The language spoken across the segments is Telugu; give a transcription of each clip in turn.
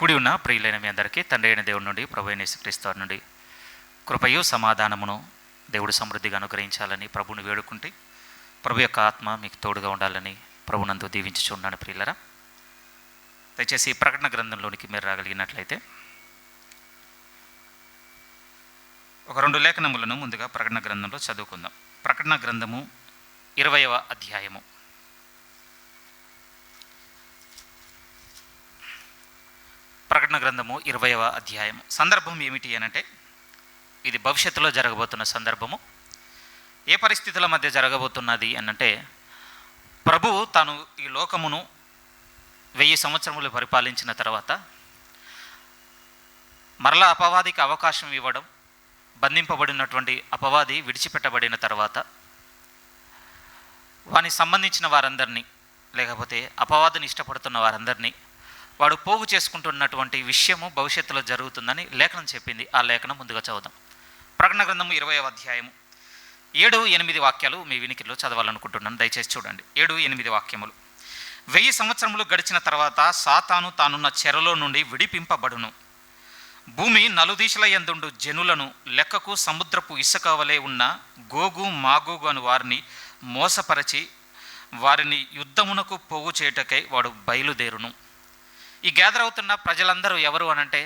కూడి ఉన్న ప్రియులైన మీ అందరికీ తండ్రి అయిన దేవుడి నుండి ప్రభు అయిన యేసుక్రీస్తు వారి నుండి కృపయు సమాధానమును దేవుడు సమృద్ధిగా అనుగ్రహించాలని ప్రభుని వేడుకుంటే ప్రభు యొక్క ఆత్మ మీకు తోడుగా ఉండాలని ప్రభునందు దీవించుచున్నాను. ప్రియులరా, దయచేసి ప్రకటన గ్రంథంలోనికి మీరు రాగలిగినట్లయితే ఒక 2 లేఖనములను ముందుగా ప్రకటన గ్రంథంలో చదువుకుందాం. ప్రకటన గ్రంథము 20వ అధ్యాయము. ప్రకటన గ్రంథము 20వ అధ్యాయము. సందర్భం ఏమిటి అనంటే, ఇది భవిష్యత్తులో జరగబోతున్న సందర్భము. ఏ పరిస్థితుల మధ్య జరగబోతున్నది అనంటే, ప్రభువు తాను ఈ లోకమును 1000 సంవత్సరములు పరిపాలించిన తర్వాత మరలా అపవాదికి అవకాశం ఇవ్వడం, బంధింపబడినటువంటి అపవాది విడిచిపెట్టబడిన తర్వాత వానికి సంబంధించిన వారందరినీ, లేకపోతే అపవాదిని ఇష్టపడుతున్న వారందరినీ వాడు పోగు చేసుకుంటున్నటువంటి విషయము భవిష్యత్తులో జరుగుతుందని లేఖనం చెప్పింది. ఆ లేఖనం ముందుగా చదువుదాం. ప్రకటన గ్రంథము 20వ అధ్యాయము 7-8 వాక్యాలు మీ వినికిడిలో చదవాలనుకుంటున్నాను. దయచేసి చూడండి. 7-8 వాక్యములు. 1000 సంవత్సరములు గడిచిన తర్వాత సాతాను తానున్న చెరలో నుండి విడిపింపబడును. భూమి నలుదిశల యందుండు జనులను లెక్కకు సముద్రపు ఇసుక వలె ఉన్న గోగు మాగోగు అను వారిని మోసపరచి వారిని యుద్ధమునకు పోగు చేయుటకై వాడు బయలుదేరును. ఈ గ్యాదర్ అవుతున్న ప్రజలందరూ ఎవరు అనంటే,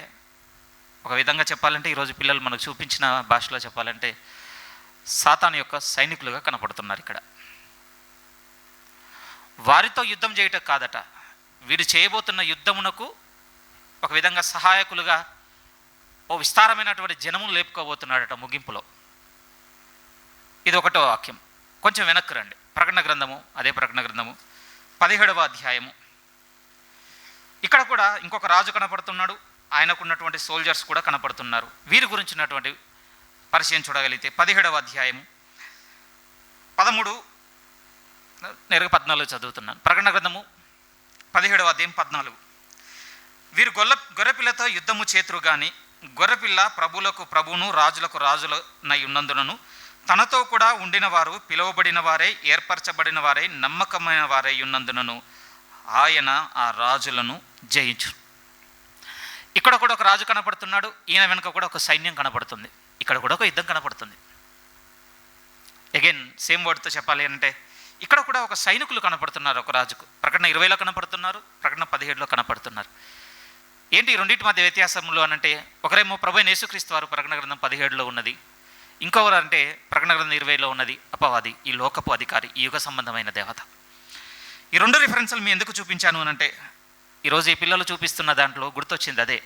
ఒక విధంగా చెప్పాలంటే, ఈరోజు పిల్లలు మనకు చూపించిన భాషలో చెప్పాలంటే సాతాను యొక్క సైనికులుగా కనపడుతున్నారు. ఇక్కడ వారితో యుద్ధం చేయటం కాదట, వీరు చేయబోతున్న యుద్ధమునకు ఒక విధంగా సహాయకులుగా ఓ విస్తారమైనటువంటి జనమును లేపుకోబోతున్నాడట ముగింపులో. ఇది 1వ వాక్యం. కొంచెం వెనక్కి రండి. ప్రకటన గ్రంథము, అదే ప్రకటన గ్రంథము 17వ అధ్యాయము. ఇక్కడ కూడా ఇంకొక రాజు కనపడుతున్నాడు, ఆయనకున్నటువంటి సోల్జర్స్ కూడా కనపడుతున్నారు. వీరి గురించినటువంటి పరిచయం చూడగలిగితే 17వ అధ్యాయము 13 నేరుగా 14 చదువుతున్నాను. ప్రకటన గ్రంథము 17వ అధ్యాయం 14. వీరు గొర్రెపిల్లతో యుద్ధము చేతురు గాని గొర్రెపిల్ల ప్రభువులకు ప్రభువును రాజులకు రాజులనై ఉన్నందునను తనతో కూడా ఉండిన వారు పిలువబడిన వారై ఏర్పరచబడిన వారై నమ్మకమైన వారై ఉన్నందునను ఆయన ఆ రాజులను జయించు. ఇక్కడ కూడా ఒక రాజు కనపడుతున్నాడు, ఈయన వెనుక కూడా ఒక సైన్యం కనపడుతుంది, ఇక్కడ కూడా ఒక యుద్ధం కనపడుతుంది. అగైన్ సేమ్ వర్డ్తో చెప్పాలి అంటే, ఇక్కడ కూడా ఒక సైనికులు కనపడుతున్నారు ఒక రాజుకు. ప్రకటన 20లో కనపడుతున్నారు, ప్రకటన 17లో కనపడుతున్నారు. ఏంటి ఈ రెండింటి మధ్య వ్యత్యాసంలో అనంటే, ఒకరేమో ప్రభువైన యేసుక్రీస్తు వారు ప్రకటన గ్రంథం 17లో ఉన్నది, ఇంకొకరు అంటే ప్రకటన గ్రంథం 20లో ఉన్నది అపవాది, ఈ లోకపు అధికారి, ఈ యుగ సంబంధమైన దేవత. ఈ 2 రిఫరెన్సులు మీ ఎందుకు చూపించాను అనంటే, ఈరోజు ఈ పిల్లలు చూపిస్తున్న దాంట్లో గుర్తొచ్చింది అదే.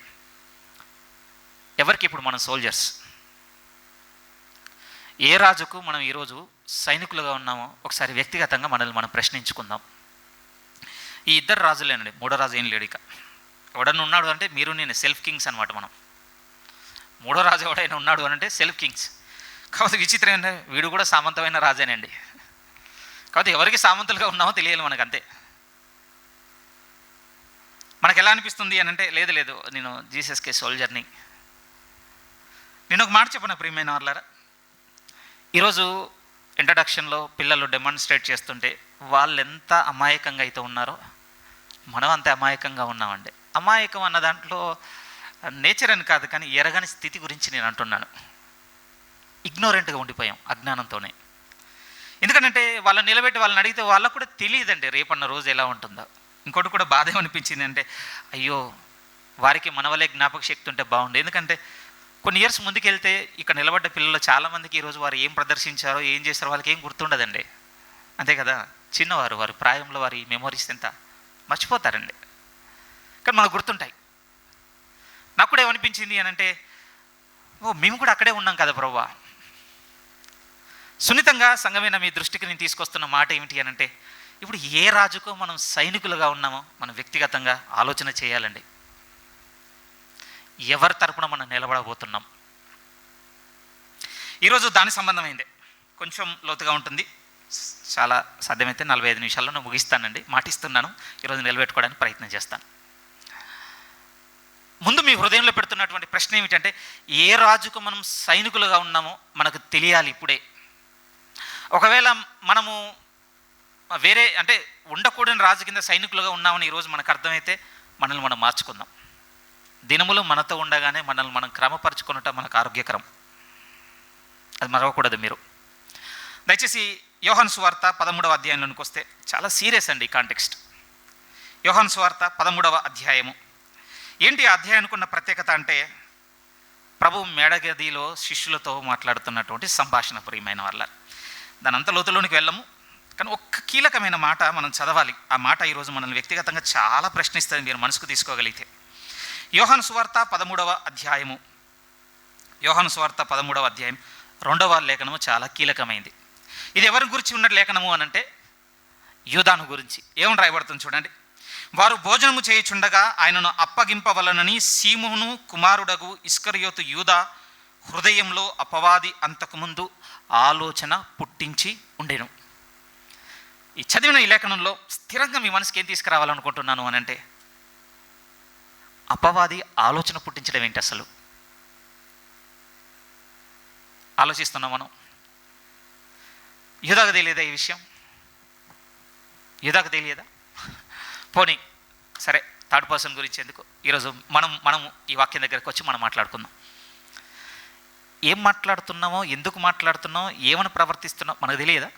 ఎవరికి ఇప్పుడు మనం సోల్జర్స్, ఏ రాజుకు మనం ఈరోజు సైనికులుగా ఉన్నామో ఒకసారి వ్యక్తిగతంగా మనల్ని మనం ప్రశ్నించుకుందాం. ఈ 2 రాజులేనండి, 3వ రాజు ఏం లేడు. ఇక ఎవడన్నా ఉన్నాడు అంటే మీరు నేను సెల్ఫ్ కింగ్స్ అనమాట. మనం 3వ రాజు ఎవడైనా ఉన్నాడు అనంటే సెల్ఫ్ కింగ్స్. కాకపోతే విచిత్రం ఏంటంటే వీడు కూడా సామంతమైన రాజేనండి. కాబట్టి ఎవరికి సామంతులుగా ఉన్నామో తెలియాలి మనకు, అంతే. మనకు ఎలా అనిపిస్తుంది అని అంటే, లేదు నేను జీసస్కే సోల్జర్ని. నేను ఒక మాట చెప్పను ప్రియమైన వాళ్ళారా, ఈరోజు ఇంట్రడక్షన్లో పిల్లలు డెమాన్స్ట్రేట్ చేస్తుంటే వాళ్ళు ఎంత అమాయకంగా అయితే ఉన్నారో మనం అంతే అమాయకంగా ఉన్నామండి. అమాయకం అన్న దాంట్లో నేచర్ అని కాదు, కానీ ఎరగని స్థితి గురించి నేను అంటున్నాను. ఇగ్నోరెంట్గా ఉండిపోయాం, అజ్ఞానంతోనే. ఎందుకంటే వాళ్ళని నిలబెట్టి వాళ్ళని అడిగితే వాళ్ళకు కూడా తెలియదండి రేపన్న రోజు ఎలా ఉంటుందో. ఇంకోటి కూడా బాధ ఏమనిపించింది అంటే, అయ్యో వారికి మన వల్లే జ్ఞాపక శక్తి ఉంటే బాగుండు. ఎందుకంటే కొన్ని ఇయర్స్ ముందుకెళ్తే ఇక్కడ నిలబడ్డ పిల్లలు చాలామందికి ఈరోజు వారు ఏం ప్రదర్శించారో ఏం చేస్తారో వాళ్ళకి ఏం గుర్తుండదండి, అంతే కదా. చిన్నవారు, వారి ప్రాయంలో వారి మెమొరీస్ ఎంత మర్చిపోతారండి, కానీ మనకు గుర్తుంటాయి. నాకు కూడా ఏమనిపించింది అని అంటే, మేము కూడా అక్కడే ఉన్నాం కదా ప్రభువా. సున్నితంగా సంఘమైన మీ దృష్టికి నేను తీసుకొస్తున్న మాట ఏమిటి అని అంటే, ఇప్పుడు ఏ రాజుకో మనం సైనికులుగా ఉన్నామో మనం వ్యక్తిగతంగా ఆలోచన చేయాలండి. ఎవరి తరపున మనం నిలబడబోతున్నాం? ఈరోజు దాని సంబంధమైందే, కొంచెం లోతుగా ఉంటుంది. చాలా సాధ్యమైతే 45 నిమిషాల్లో నేను ముగిస్తానండి, మాటిస్తున్నాను. ఈరోజు నిలబెట్టుకోవడానికి ప్రయత్నం చేస్తాను. ముందు మీ హృదయంలో పెడుతున్నటువంటి ప్రశ్న ఏమిటంటే, ఏ రాజుకు మనం సైనికులుగా ఉన్నామో మనకు తెలియాలి ఇప్పుడే. ఒకవేళ మనము వేరే ఉండకూడని రాజు కింద సైనికులుగా ఉన్నామని ఈరోజు మనకు అర్థమైతే మనల్ని మనం మార్చుకుందాం. దినములు మనతో ఉండగానే మనల్ని మనం క్రమపరచుకున్నట్టు మనకు ఆరోగ్యకరం. అది మరవకూడదు మీరు. దయచేసి యోహాను సువార్త 13వ అధ్యాయంలోనికి వస్తే చాలా సీరియస్ అండి ఈ కాంటెక్స్ట్. యోహాను సువార్త 13వ అధ్యాయము. ఏంటి ఆ అధ్యాయానికి ఉన్న ప్రత్యేకత అంటే, ప్రభు మేడగదిలో శిష్యులతో మాట్లాడుతున్నటువంటి సంభాషణ. ప్రియమైన వాళ్ళ, దాని అంత లోతులోనికి వెళ్ళము, కానీ ఒక్క కీలకమైన మాట మనం చదవాలి. ఆ మాట ఈరోజు మనల్ని వ్యక్తిగతంగా చాలా ప్రశ్నిస్తుంది మీరు మనసుకు తీసుకోగలిగితే. యోహాను సువార్త 13వ అధ్యాయము. యోహాను సువార్త 13వ అధ్యాయం 2వ లేఖనము చాలా కీలకమైంది. ఇది ఎవరి గురించి ఉన్న లేఖనము అనంటే యూదాను గురించి. ఏమని రాయబడుతుంది చూడండి. వారు భోజనము చేయుచుండగా ఆయనను అప్పగింపవలనని సీమోను కుమారుడగు ఇస్కరియోతు యూదా హృదయంలో అపవాది అంతకుముందు ఆలోచన పుట్టించి ఉండెను. ఈ చదివిన ఈ లేఖనంలో స్థిరంగా మీ మనసుకి ఏం తీసుకురావాలనుకుంటున్నాను అనంటే, అపవాది ఆలోచన పుట్టించడం ఏంటి అసలు ఆలోచిస్తున్నాం మనం. యూదాకు తెలియదా ఈ విషయం? యూదాకు తెలియదా? పోనీ సరే, థర్డ్ పర్సన్ గురించి ఎందుకు, ఈరోజు మనం ఈ వాక్యం దగ్గరికి వచ్చి మనం మాట్లాడుకుందాం. ఏం మాట్లాడుతున్నామో, ఎందుకు మాట్లాడుతున్నామో, ఏమని ప్రవర్తిస్తున్నామో మనకు తెలియదా?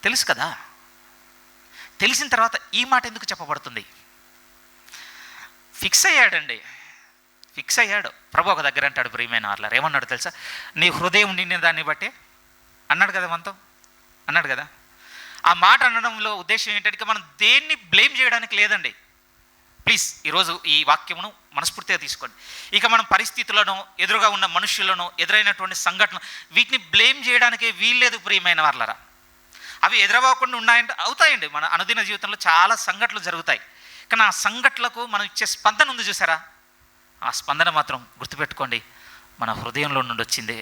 తెలుసు కదా. తెలిసిన తర్వాత ఈ మాట ఎందుకు చెప్పబడుతుంది? ఫిక్స్ అయ్యాడు ప్రభు. ఒక దగ్గర అంటాడు, ప్రియమైన వాళ్ళారు, ఏమన్నాడు తెలుసా? నీ హృదయం నిండిన దాన్ని బట్టే అన్నాడు కదా, మనతో అన్నాడు కదా. ఆ మాట అనడంలో ఉద్దేశం ఏంటంటే, మనం దేన్ని బ్లేమ్ చేయడానికి లేదండి. ప్లీజ్ ఈరోజు ఈ వాక్యమును మనస్ఫూర్తిగా తీసుకోండి. ఇక మనం పరిస్థితులను, ఎదురుగా ఉన్న మనుషులను, ఎదురైనటువంటి సంఘటనలు, వీటిని బ్లేమ్ చేయడానికే వీల్లేదు ప్రియమైన వాళ్ళరా. అవి ఎదురవ్వకుండా ఉన్నాయంటే అవుతాయండి. మన అనుదిన జీవితంలో చాలా సంఘటనలు జరుగుతాయి. కానీ ఆ సంఘటనలకు మనం ఇచ్చే స్పందన ఉంది చూసారా, ఆ స్పందన మాత్రం గుర్తుపెట్టుకోండి, మన హృదయంలో నుండి వచ్చింది.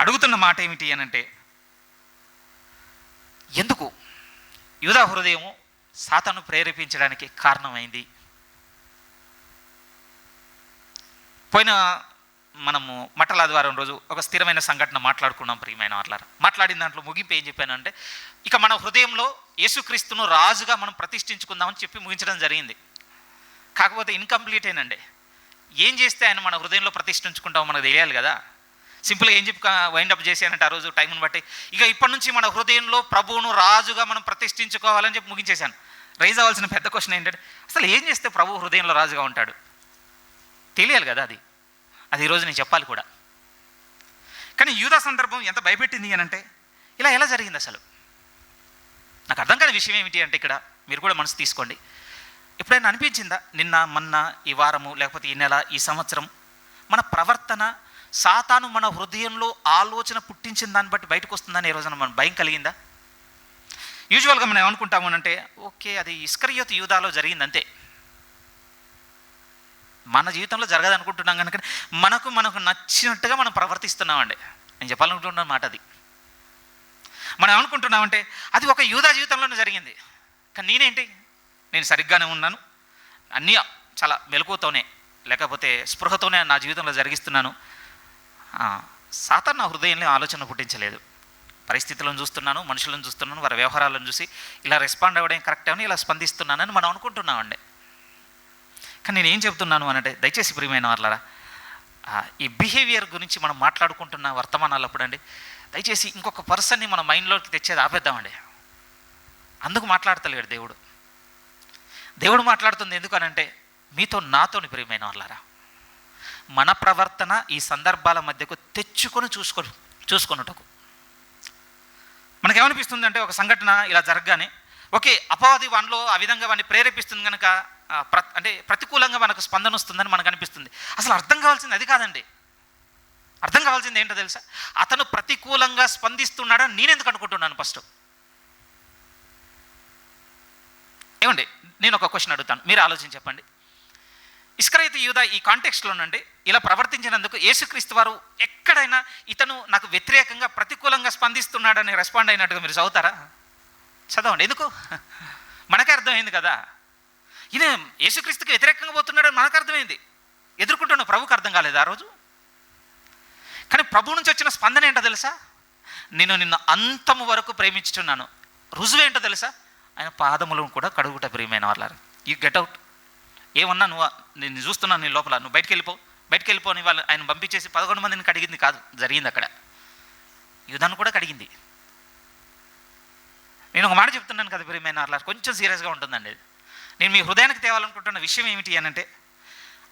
అడుగుతున్న మాట ఏమిటి అనంటే, ఎందుకు యూదా హృదయము సాతాను ప్రేరేపించడానికి కారణమైంది? పోయిన మనము మట్టల ఆదివారం రోజు ఒక స్థిరమైన సంఘటన మాట్లాడుకున్నాం ప్రియమైన వాళ్ళారా. మాట్లాడిన దాంట్లో ముగింపు ఏం చెప్పానంటే, ఇక మన హృదయంలో యేసుక్రీస్తును రాజుగా మనం ప్రతిష్ఠించుకుందామని చెప్పి ముగించడం జరిగింది. కాకపోతే ఇన్కంప్లీట్ ఏనండి. ఏం చేస్తే ఆయన మన హృదయంలో ప్రతిష్ఠించుకుంటామో మనకు తెలియాలి కదా. సింపుల్గా ఏం చెప్పి వైండప్ చేశానంటే, ఆ రోజు టైంని బట్టి ఇక ఇప్పటి నుంచి మన హృదయంలో ప్రభువును రాజుగా మనం ప్రతిష్ఠించుకోవాలని చెప్పి ముగించేశాను. రైజ్ అవ్వాల్సిన పెద్ద క్వశ్చన్ ఏంటంటే, అసలు ఏం చేస్తే ప్రభు హృదయంలో రాజుగా ఉంటాడు తెలియాలి కదా. అది ఈరోజు నేను చెప్పాలి కూడా. కానీ యూదా సందర్భం ఎంత భయపెట్టింది అని అంటే, ఇలా ఎలా జరిగింది అసలు నాకు అర్థం కాని విషయం ఏమిటి అంటే, ఇక్కడ మీరు కూడా మనసు తీసుకోండి. ఎప్పుడైనా అనిపించిందా, నిన్న మొన్న ఈ వారము లేకపోతే ఈ నెల ఈ సంవత్సరం మన ప్రవర్తన సాతాను మన హృదయంలో ఆలోచన పుట్టించిన దాన్ని బట్టి బయటకు వస్తుందని ఈ రోజున మనం భయం కలిగిందా? యూజువల్గా మనం ఏమనుకుంటాము అంటే, ఓకే అది ఇస్కరియోతు యూదాలో జరిగింది అంతే, మన జీవితంలో జరగదు అనుకుంటున్నాం. కనుక మనకు నచ్చినట్టుగా మనం ప్రవర్తిస్తున్నామండి. నేను చెప్పాలనుకుంటున్న మాట అది. మనం ఏమనుకుంటున్నామంటే, అది ఒక యూదా జీవితంలోనే జరిగింది, కానీ నేను సరిగ్గానే ఉన్నాను, అన్నీ చాలా మెలకువతోనే లేకపోతే స్పృహతోనే నా జీవితంలో జరిగిస్తున్నాను. సాతాను నా హృదయంలో ఆలోచన పుట్టించలేదు. పరిస్థితులను చూస్తున్నాను, మనుషులను చూస్తున్నాను, వారి వ్యవహారాలను చూసి ఇలా రెస్పాండ్ అవ్వడం కరెక్ట్ అని ఇలా స్పందిస్తున్నానని మనం అనుకుంటున్నామండి. కానీ నేను ఏం చెప్తున్నాను అనంటే, దయచేసి ప్రియమైన వాళ్ళారా, ఈ బిహేవియర్ గురించి మనం మాట్లాడుకుంటున్న వర్తమానాలప్పుడు అండి, దయచేసి ఇంకొక పర్సన్ని మన మైండ్లోకి తెచ్చేది ఆపేద్దామండి. అందుకు మాట్లాడతలేడు దేవుడు మాట్లాడుతుంది ఎందుకు అనంటే, మీతో నాతోని ప్రియమైన వాళ్ళారా, మన ప్రవర్తన ఈ సందర్భాల మధ్యకు తెచ్చుకొని చూసుకొనుటకు. మనకేమనిపిస్తుంది అంటే, ఒక సంఘటన ఇలా జరగగానే ఓకే అపవాది వానిలో ఆ విధంగా వాడిని ప్రేరేపిస్తుంది కనుక అంటే ప్రతికూలంగా మనకు స్పందన వస్తుందని మనకు అనిపిస్తుంది. అసలు అర్థం కావాల్సింది అది కాదండి. అర్థం కావాల్సింది ఏంటో తెలుసా, అతను ప్రతికూలంగా స్పందిస్తున్నాడని నేనెందుకు అనుకుంటున్నాను ఫస్ట్. ఏమండి, నేను ఒక క్వశ్చన్ అడుగుతాను, మీరు ఆలోచించి చెప్పండి. ఇస్కరియోతు యూదా ఈ కాంటెక్స్ట్లోనండి ఇలా ప్రవర్తించినందుకు యేసుక్రీస్తు వారు ఎక్కడైనా ఇతను నాకు వ్యతిరేకంగా ప్రతికూలంగా స్పందిస్తున్నాడని రెస్పాండ్ అయినట్టుగా మీరు చదువుతారా? చదవండి. ఎందుకు? మనకే అర్థమైంది కదా, ఈయన యేసుక్రీస్తుకి వ్యతిరేకంగా పోతున్నాడని మనకు అర్థమైంది. ఎదుర్కొంటున్న ప్రభుకి అర్థం కాలేదు ఆ రోజు. కానీ ప్రభు నుంచి వచ్చిన స్పందన ఏంటో తెలుసా, నేను నిన్ను అంతము వరకు ప్రేమించుచున్నాను. రుజువు ఏంటో తెలుసా, ఆయన పాదములను కూడా కడుగుట ప్రియమైన వాళ్ళారు. యూ గెట్ అవుట్, ఏమన్నా నువ్వు, నేను చూస్తున్నాను నీ లోపల, నువ్వు బయటికి వెళ్ళిపోని వాళ్ళు ఆయన పంపించేసి 11 మందిని కడిగింది కాదు జరిగింది అక్కడ, యూదాను కూడా కడిగింది. నేను ఒక మాట చెప్తున్నాను కదా ప్రియమైన అట్లా కొంచెం సీరియస్గా ఉంటుందండి. నేను మీ హృదయానికి తేవాలనుకుంటున్న విషయం ఏమిటి అని అంటే,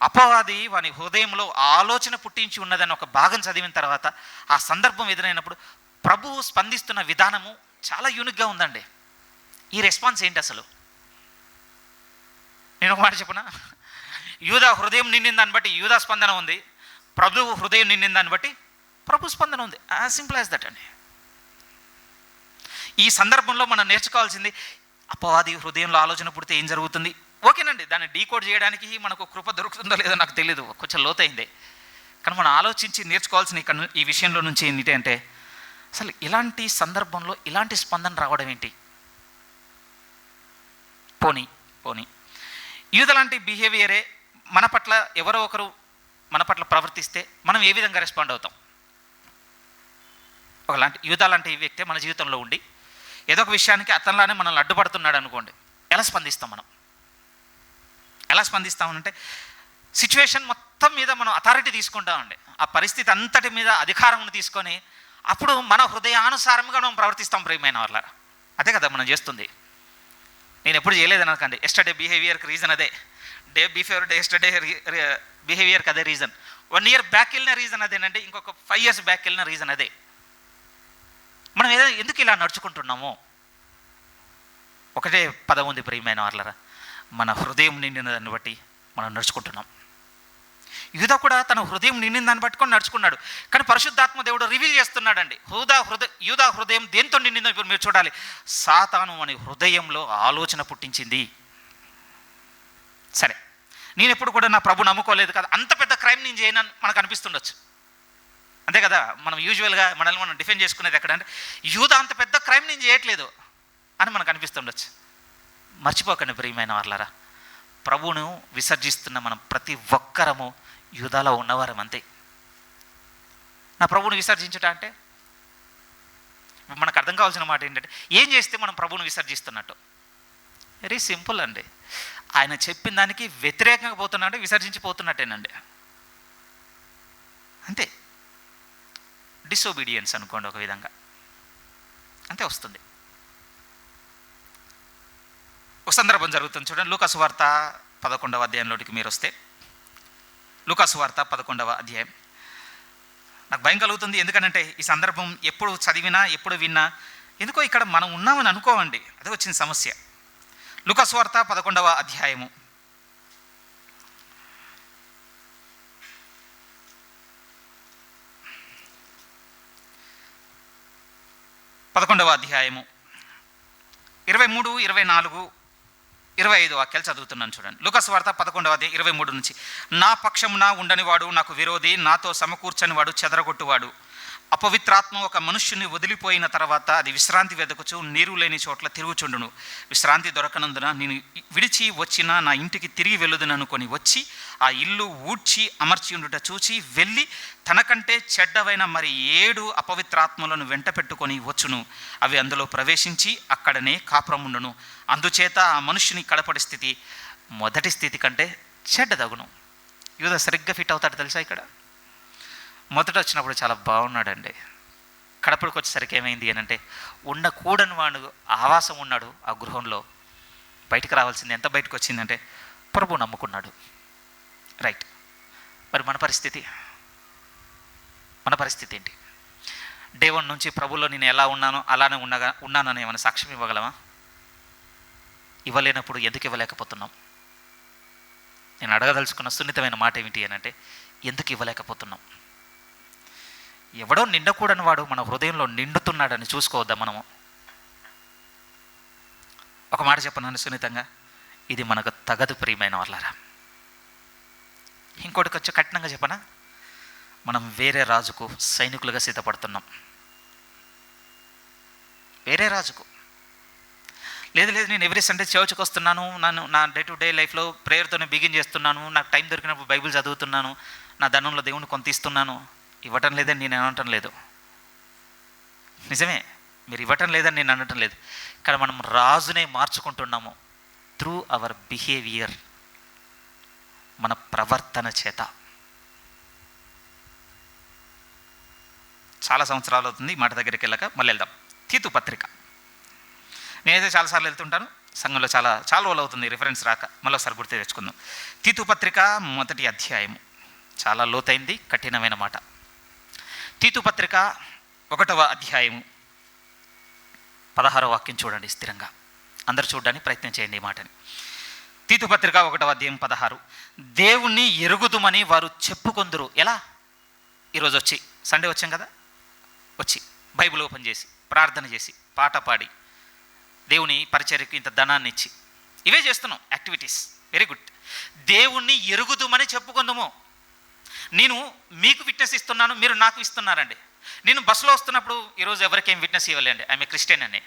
అపవాది వాని హృదయంలో ఆలోచన పుట్టించి ఉన్నదని ఒక భాగం చదివిన తర్వాత ఆ సందర్భం ఎదురైనప్పుడు ప్రభువు స్పందిస్తున్న విధానము చాలా యూనిక్గా ఉందండి. ఈ రెస్పాన్స్ ఏంటి అసలు? నేను ఒక మాట చెప్పనా, యూదా హృదయం నిండిన దాన్ని బట్టి యూదా స్పందన ఉంది, ప్రభువు హృదయం నిండిన దాన్ని బట్టి ప్రభు స్పందన ఉంది. యాజ్ సింపుల్ యాజ్ దట్ అండి. ఈ సందర్భంలో మనం నేర్చుకోవాల్సింది, అపవాది హృదయంలో ఆలోచన పుడితే ఏం జరుగుతుంది? ఓకేనండి, దాన్ని డీకోడ్ చేయడానికి మనకు కృప దొరుకుతుందో లేదో నాకు తెలియదు, కొంచెం లోతైందే. కానీ మనం ఆలోచించి నేర్చుకోవాల్సిన ఈ విషయంలో నుంచి ఏంటి అంటే, అసలు ఇలాంటి సందర్భంలో ఇలాంటి స్పందన రావడం ఏంటి? పోనీ యూద లాంటి బిహేవియరే మన పట్ల ఎవరో ఒకరు మన పట్ల ప్రవర్తిస్తే మనం ఏ విధంగా రెస్పాండ్ అవుతాం? ఒకలాంటి యూద లాంటి వ్యక్తే మన జీవితంలో ఉండి ఏదో ఒక విషయానికి అతనిలానే మనల్ని అడ్డుపడుతున్నాడు అనుకోండి, ఎలా స్పందిస్తాం మనం? ఎలా స్పందిస్తామంటే, సిచ్యువేషన్ మొత్తం మీద మనం అథారిటీ తీసుకుంటామండి. ఆ పరిస్థితి అంతటి మీద అధికారం తీసుకొని అప్పుడు మన హృదయానుసారంగా మనం ప్రవర్తిస్తాం ప్రియమైన వాళ్ళ. అదే కదా మనం చేస్తుంది. నేను ఎప్పుడు చేయలేదని అనకండి, ఎస్టర్డే బిహేవియర్కి రీజన్ అదే, డే బిఫోర్ డే ఎస్టర్డే బిహేవియర్కి అదే రీజన్, 1 year బ్యాక్ వెళ్ళిన రీజన్ అదేనండి, ఇంకొక 5 years బ్యాక్ వెళ్ళిన రీజన్ అదే. మనం ఎందుకు ఇలా నడుచుకుంటున్నామో ఒకటే పదం ఉంది ప్రియమైన వాళ్ళరా, మన హృదయం నిండిన దాన్ని బట్టి మనం నడుచుకుంటున్నాం. యూదా కూడా తన హృదయం నిండిన దాన్ని పట్టుకొని నడుచుకున్నాడు. కానీ పరిశుద్ధాత్మ దేవుడు రివీల్ చేస్తున్నాడండి, యూదా హృదయం దేంతో నిండిందో ఇప్పుడు మీరు చూడాలి. సాతాను అని హృదయంలో ఆలోచన పుట్టించింది. సరే, నేను ఎప్పుడు కూడా నా ప్రభు నమ్ముకోలేదు కదా, అంత పెద్ద క్రైమ్ నేను చేయనని మనకు అనిపిస్తుండొచ్చు, అంతే కదా. మనం యూజువల్గా మనల్ని మనం డిఫెండ్ చేసుకునేది ఎక్కడంటే, యూదా అంత పెద్ద క్రైమ్ నేను చేయట్లేదు అని మనకు అనిపిస్తుండొచ్చు. మర్చిపోకండి ప్రియమైన వాళ్ళారా, ప్రభువును విసర్జిస్తున్న మనం ప్రతి ఒక్కరము యూదాలో ఉన్నవారం అంతే. నా ప్రభువును విసర్జించుట అంటే మనకు అర్థం కావాల్సిన మాట ఏంటంటే, ఏం చేస్తే మనం ప్రభువును విసర్జిస్తున్నట్టు? వెరీ సింపుల్ అండి, ఆయన చెప్పిన దానికి వ్యతిరేకంగా పోతున్నట్టే విసర్జించిపోతున్నట్టేనండి, అంతే. డిసోబీడియన్స్ అనుకోండి ఒక విధంగా, అంతే వస్తుంది. ఒక సందర్భం జరుగుతుంది చూడండి, లూకాసు వార్త 11వ అధ్యాయంలోకి మీరు వస్తే, లూకాసు వార్త 11వ అధ్యాయం. నాకు భయం కలుగుతుంది, ఎందుకంటే ఈ సందర్భం ఎప్పుడు చదివినా ఎప్పుడు విన్నా ఎందుకో ఇక్కడ మనం ఉన్నామని అనుకోవండి, అదే వచ్చిన సమస్య. లూకాసు వార్త 11వ అధ్యాయము 11వ అధ్యాయము 23, 24, 25 వాక్యాలు చదువుతున్నాను చూడండి. లూకాసు వార్త 11వ అధ్యాయం 23 నుంచి. నా పక్షమున ఉండనివాడు నాకు విరోధి, నాతో సమకూర్చనివాడు చెదరగొట్టువాడు. అపవిత్రాత్మ ఒక మనుష్యుని వదిలిపోయిన తర్వాత అది విశ్రాంతి వెదకుచు నీరు లేని చోట్ల తిరుగుచుండును. విశ్రాంతి దొరకనందున నేను విడిచి వచ్చిన నా ఇంటికి తిరిగి వెళ్ళుదుననుకొని వచ్చి ఆ ఇల్లు ఊడ్చి అమర్చి ఉండుట చూచి వెళ్ళి తనకంటే చెడ్డవైన మరి 7 అపవిత్రాత్మలను వెంట పెట్టుకొని వచ్చును. అవి అందులో ప్రవేశించి అక్కడనే కాపురముండును. అందుచేత ఆ మనుష్యుని కడపడి స్థితి మొదటి స్థితి కంటే చెడ్డదగును. యూదా సరిగ్గా ఫిట్ అవుతాడు తెలుసా. ఇక్కడ మొదట వచ్చినప్పుడు చాలా బాగున్నాడండి, కడపడికి వచ్చేసరికి ఏమైంది అని అంటే, ఉండకూడని వాడు ఆవాసం ఉన్నాడు ఆ గృహంలో, బయటకు రావాల్సింది ఎంత బయటకు వచ్చిందంటే ప్రభు నమ్ముకున్నాడు. రైట్, మరి మన పరిస్థితి ఏంటి? డే 1 నుంచి ప్రభులో నేను ఎలా ఉన్నానో అలానే ఉన్నానని ఏమైనా సాక్ష్యం ఇవ్వగలమా? ఇవ్వలేనప్పుడు ఎందుకు ఇవ్వలేకపోతున్నాం? నేను అడగదలుచుకున్న సున్నితమైన మాట ఏమిటి అని అంటే, ఎందుకు ఇవ్వలేకపోతున్నాం? ఎవడో నిండకూడని వాడు మన హృదయంలో నిండుతున్నాడని చూసుకోవద్దా మనము? ఒక మాట చెప్పను సున్నితంగా, ఇది మనకు తగదు ప్రియమైన వాళ్ళారా. ఇంకోటి కొంచెం కఠినంగా చెప్పనా, మనం వేరే రాజుకు సైనికులుగా సిద్ధపడుతున్నాం. వేరే రాజుకు లేదు నేను ఎవ్రీ సండే చర్చ్కి వస్తున్నాను, నా డే టు డే లైఫ్లో ప్రేయర్తోనే బిగిన్ చేస్తున్నాను, నాకు టైం దొరికినప్పుడు బైబిల్ చదువుతున్నాను, నా ధనంలో దేవుని కొంత ఇస్తున్నాను. ఇవ్వటం లేదని నేను అనటం లేదు, నిజమే మీరు ఇవ్వటం లేదని నేను అనటం లేదు. కానీ మనం రాజునే మార్చుకుంటున్నాము త్రూ అవర్ బిహేవియర్. మన ప్రవర్తన చేత. చాలా సంవత్సరాలు అవుతుంది మాట దగ్గరికి వెళ్ళక, మళ్ళీ వెళ్దాం. తీతు పత్రిక. నేనైతే చాలాసార్లు వెళ్తుంటాను, సంఘంలో చాలా రోజులు అవుతుంది రిఫరెన్స్ రాక, మళ్ళీ ఒకసారి గుర్తు తెచ్చుకుందాం. తీతు పత్రిక 1వ అధ్యాయము. చాలా లోతైంది, కఠినమైన మాట. తీతు పత్రిక 1వ అధ్యాయము 16వ వాక్యం చూడండి స్థిరంగా. అందరూ చూడడానికి ప్రయత్నం చేయండి ఈ మాటని. తీతు పత్రిక 1వ అధ్యాయం 16. దేవుణ్ణి ఎరుగుదుమని వారు చెప్పుకొందురు. ఎలా? ఈరోజు వచ్చి సండే వచ్చాం కదా, వచ్చి బైబిల్ ఓపెన్ చేసి ప్రార్థన చేసి పాట పాడి దేవుని పరిచర్యకు ఇంత ధనాన్ని ఇచ్చి ఇవే చేస్తున్నాం యాక్టివిటీస్. Very good. దేవుణ్ణి ఎరుగుదుమని చెప్పుకుందాము. నేను మీకు విట్నెస్ ఇస్తున్నాను, మీరు నాకు ఇస్తున్నారండి. నేను బస్సులో వస్తున్నప్పుడు ఈరోజు ఎవరికేం విట్నెస్ ఇవ్వలేండి, ఐఎమ్ ఏ క్రిస్టియన్ అని.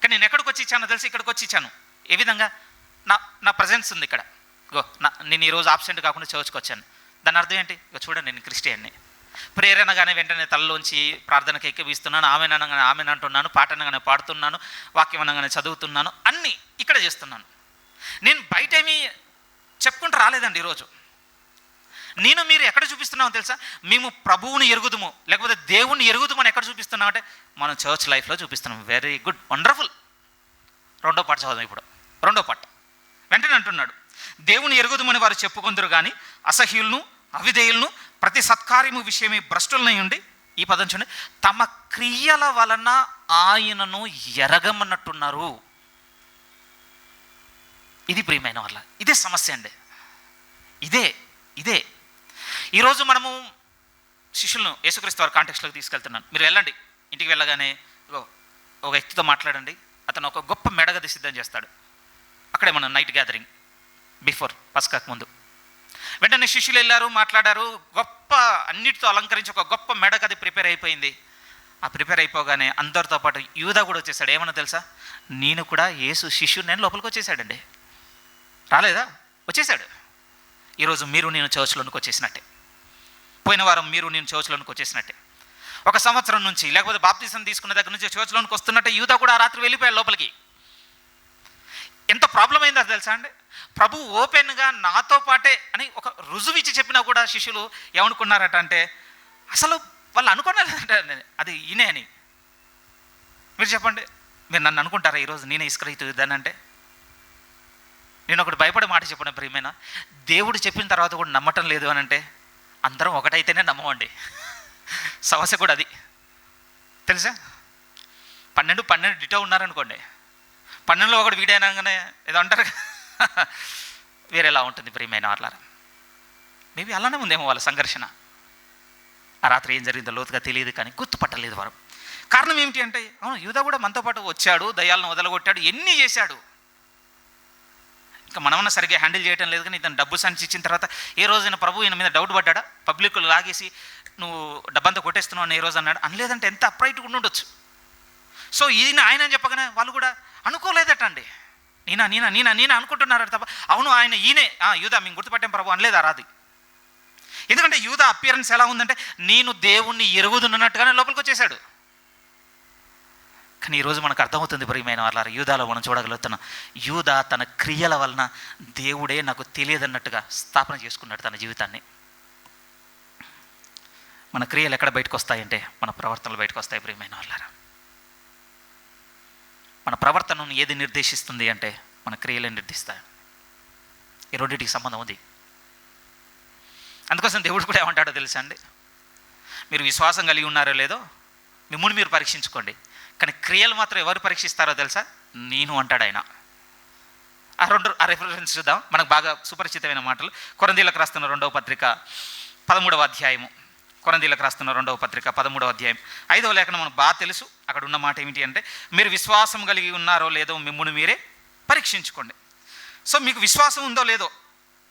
కానీ నేను ఎక్కడికి వచ్చి ఇచ్చానో తెలిసి ఇక్కడికి వచ్చి ఇచ్చాను. ఏ విధంగా? నా ప్రజెన్స్ ఉంది ఇక్కడ. నేను ఈరోజు ఆబ్సెంట్ కాకుండా చర్చ్కి వచ్చాను. దాని అర్థం ఏంటి? చూడండి, నేను క్రిస్టియన్ని. ప్రేయర్ అనగానే వెంటనే తలలోంచి ప్రార్థనకి ఎక్కిపిస్తున్నాను, ఆమెను అనగానే ఆమెను అంటున్నాను, పాట అనగానే పాడుతున్నాను, వాక్యం అనగానే చదువుతున్నాను, అన్నీ ఇక్కడ చేస్తున్నాను. నేను బయట ఏమీ చెప్పుకుంటూ రాలేదండి ఈరోజు. నేను మీరు ఎక్కడ చూపిస్తున్నామో తెలుసా? మేము ప్రభువుని ఎరుగుదుము, లేకపోతే దేవుణ్ణి ఎరుగుదుమని ఎక్కడ చూపిస్తున్నాం అంటే మనం చర్చ్ లైఫ్లో చూపిస్తున్నాం. Very good, wonderful. 2వ పాట చదువు ఇప్పుడు. 2వ పాట వెంటనే అంటున్నాడు, దేవుని ఎరుగుదుమని వారు చెప్పుకుందరు కానీ అసహ్యులను అవిధేయులను ప్రతి సత్కార్యము విషయమే భ్రష్టులనై ఉండి, ఈ పదం చూడండి, తమ క్రియల వలన ఆయనను ఎరగమన్నట్టున్నారు. ఇది ప్రియమైన వాళ్ళ, ఇదే సమస్య అండి. ఇదే ఈరోజు మనము శిష్యులను యేసుక్రీస్తు వారి కాంటెక్స్ట్లోకి తీసుకెళ్తున్నాను. మీరు వెళ్ళండి, ఇంటికి వెళ్ళగానే ఒక వ్యక్తితో మాట్లాడండి. అతను ఒక గొప్ప మెడగది సిద్ధం చేస్తాడు. అక్కడే మన నైట్ గ్యాదరింగ్ బిఫోర్ పస్కాకు ముందు. వెంటనే శిష్యులు వెళ్ళారు, మాట్లాడారు. గొప్ప అన్నిటితో అలంకరించి ఒక గొప్ప మెడగది ప్రిపేర్ అయిపోయింది. ఆ ప్రిపేర్ అయిపోగానే అందరితో పాటు యూదా కూడా వచ్చేసాడు. ఏమన్నా తెలుసా? నేను కూడా యేసు శిష్యుడు, నేను లోపలికి వచ్చేసాడండి. రాలేదా? వచ్చేసాడు. ఈరోజు మీరు నేను చర్చ్లోనికి వచ్చేసినట్టే. పోయిన వారం మీరు నేను చర్చ్లోనికి వచ్చేసినట్టే. 1 సంవత్సరం నుంచి, లేకపోతే బాప్తిసం తీసుకున్న దగ్గర నుంచి చర్చ్లోనికి వస్తున్నట్టే యూదా కూడా ఆ రాత్రి వెళ్ళిపోయాడు లోపలికి. ఎంత ప్రాబ్లం అయిందో తెలుసా అండి? ప్రభు ఓపెన్గా నాతో పాటే అని ఒక రుజువు ఇచ్చి చెప్పినా కూడా శిష్యులు ఏమనుకున్నారట అంటే, అసలు వాళ్ళు అనుకోలేదంట అది ఈయనే అని. మీరు చెప్పండి, మీరు నన్ను అనుకుంటారా ఈరోజు నేనే ఇస్కరియోతు యూదాని అంటే? నేను ఒకటి భయపడే మాట చెప్పిన ప్రియమైన, దేవుడు చెప్పిన తర్వాత కూడా నమ్మటం లేదు అని అంటే అందరం ఒకటైతేనే నమ్మమండి. సమస్య కూడా అది తెలుసా. 12 డిటో ఉన్నారనుకోండి, 12లో ఒకటి వీడైనాగానే ఏదో అంటారు వేరేలా ఉంటుంది ప్రియమైన వాళ్ళారా. మేబీ అలానే ఉందేమో వాళ్ళ సంఘర్షణ. ఆ రాత్రి ఏం జరిగిందో లోతుగా తెలియదు, కానీ గుర్తుపట్టలేదు వారు. కారణం ఏమిటి అంటే, అవును యూదా కూడా మనతో పాటు వచ్చాడు, దయ్యాలను వదలగొట్టాడు, ఎన్ని చేశాడు. ఇంకా మనమన్నా సరిగ్గా హ్యాండిల్ చేయడం లేదు. కానీ ఇతను డబ్బు సంచి ఇచ్చిన తర్వాత ఏ రోజైనా ప్రభు ఈయన మీద డౌట్ పడ్డా? పబ్లిక్లో లాగేసి నువ్వు డబ్బంతా కొట్టేస్తున్నావు అని ఏ రోజు అన్నాడు? అనలేదంటే ఎంత అప్రైట్గా ఉండొచ్చు. సో ఆయన అని చెప్పగానే వాళ్ళు కూడా అనుకోలేదట అండి. నేనా అనుకుంటున్నారట తప్ప అవును ఆయన ఈయనే యూదా మేము గుర్తుపట్టాం ప్రభు అనలేదు. రాదు. ఎందుకంటే యూదా అపియరెన్స్ ఎలా ఉందంటే నేను దేవుణ్ణి ఎరుగుదున్నట్టుగానే లోపలికి వచ్చేసాడు. కానీ ఈరోజు మనకు అర్థమవుతుంది ప్రియమైన వాళ్ళ, యూదాలో మనం చూడగలుగుతున్నాం. యూదా తన క్రియల వలన దేవుడే నాకు తెలియదన్నట్టుగా స్థాపన చేసుకున్నాడు తన జీవితాన్ని. మన క్రియలు ఎక్కడ బయటకు వస్తాయంటే మన ప్రవర్తనలు బయటకు వస్తాయి ప్రియమైన వాళ్ళారా. మన ప్రవర్తనను ఏది నిర్దేశిస్తుంది అంటే మన క్రియలే నిర్దేశిస్తాయి. ఈ రెండింటికి సంబంధం ఉంది. అందుకోసం దేవుడు కూడా ఏమంటాడో తెలుసా అండి, మీరు విశ్వాసం కలిగి ఉన్నారో లేదో మిమ్మల్ని మీరు పరీక్షించుకోండి, కానీ క్రియలు మాత్రం ఎవరు పరీక్షిస్తారో తెలుసా? నేను అంటాడు ఆయన. ఆ రెఫరెన్స్ చూద్దాం. మనకు బాగా సుపరిచితమైన మాటలు. కొరింథీయులకు రాస్తున్న 2వ పత్రిక 13వ అధ్యాయము. కొరింథీయులకు రాస్తున్న 2వ పత్రిక 13వ అధ్యాయం 5వ లేఖనం మనకు బాగా తెలుసు. అక్కడ ఉన్న మాట ఏమిటి అంటే, మీరు విశ్వాసం కలిగి ఉన్నారో లేదో మిమ్మల్ని మీరే పరీక్షించుకోండి. సో మీకు విశ్వాసం ఉందో లేదో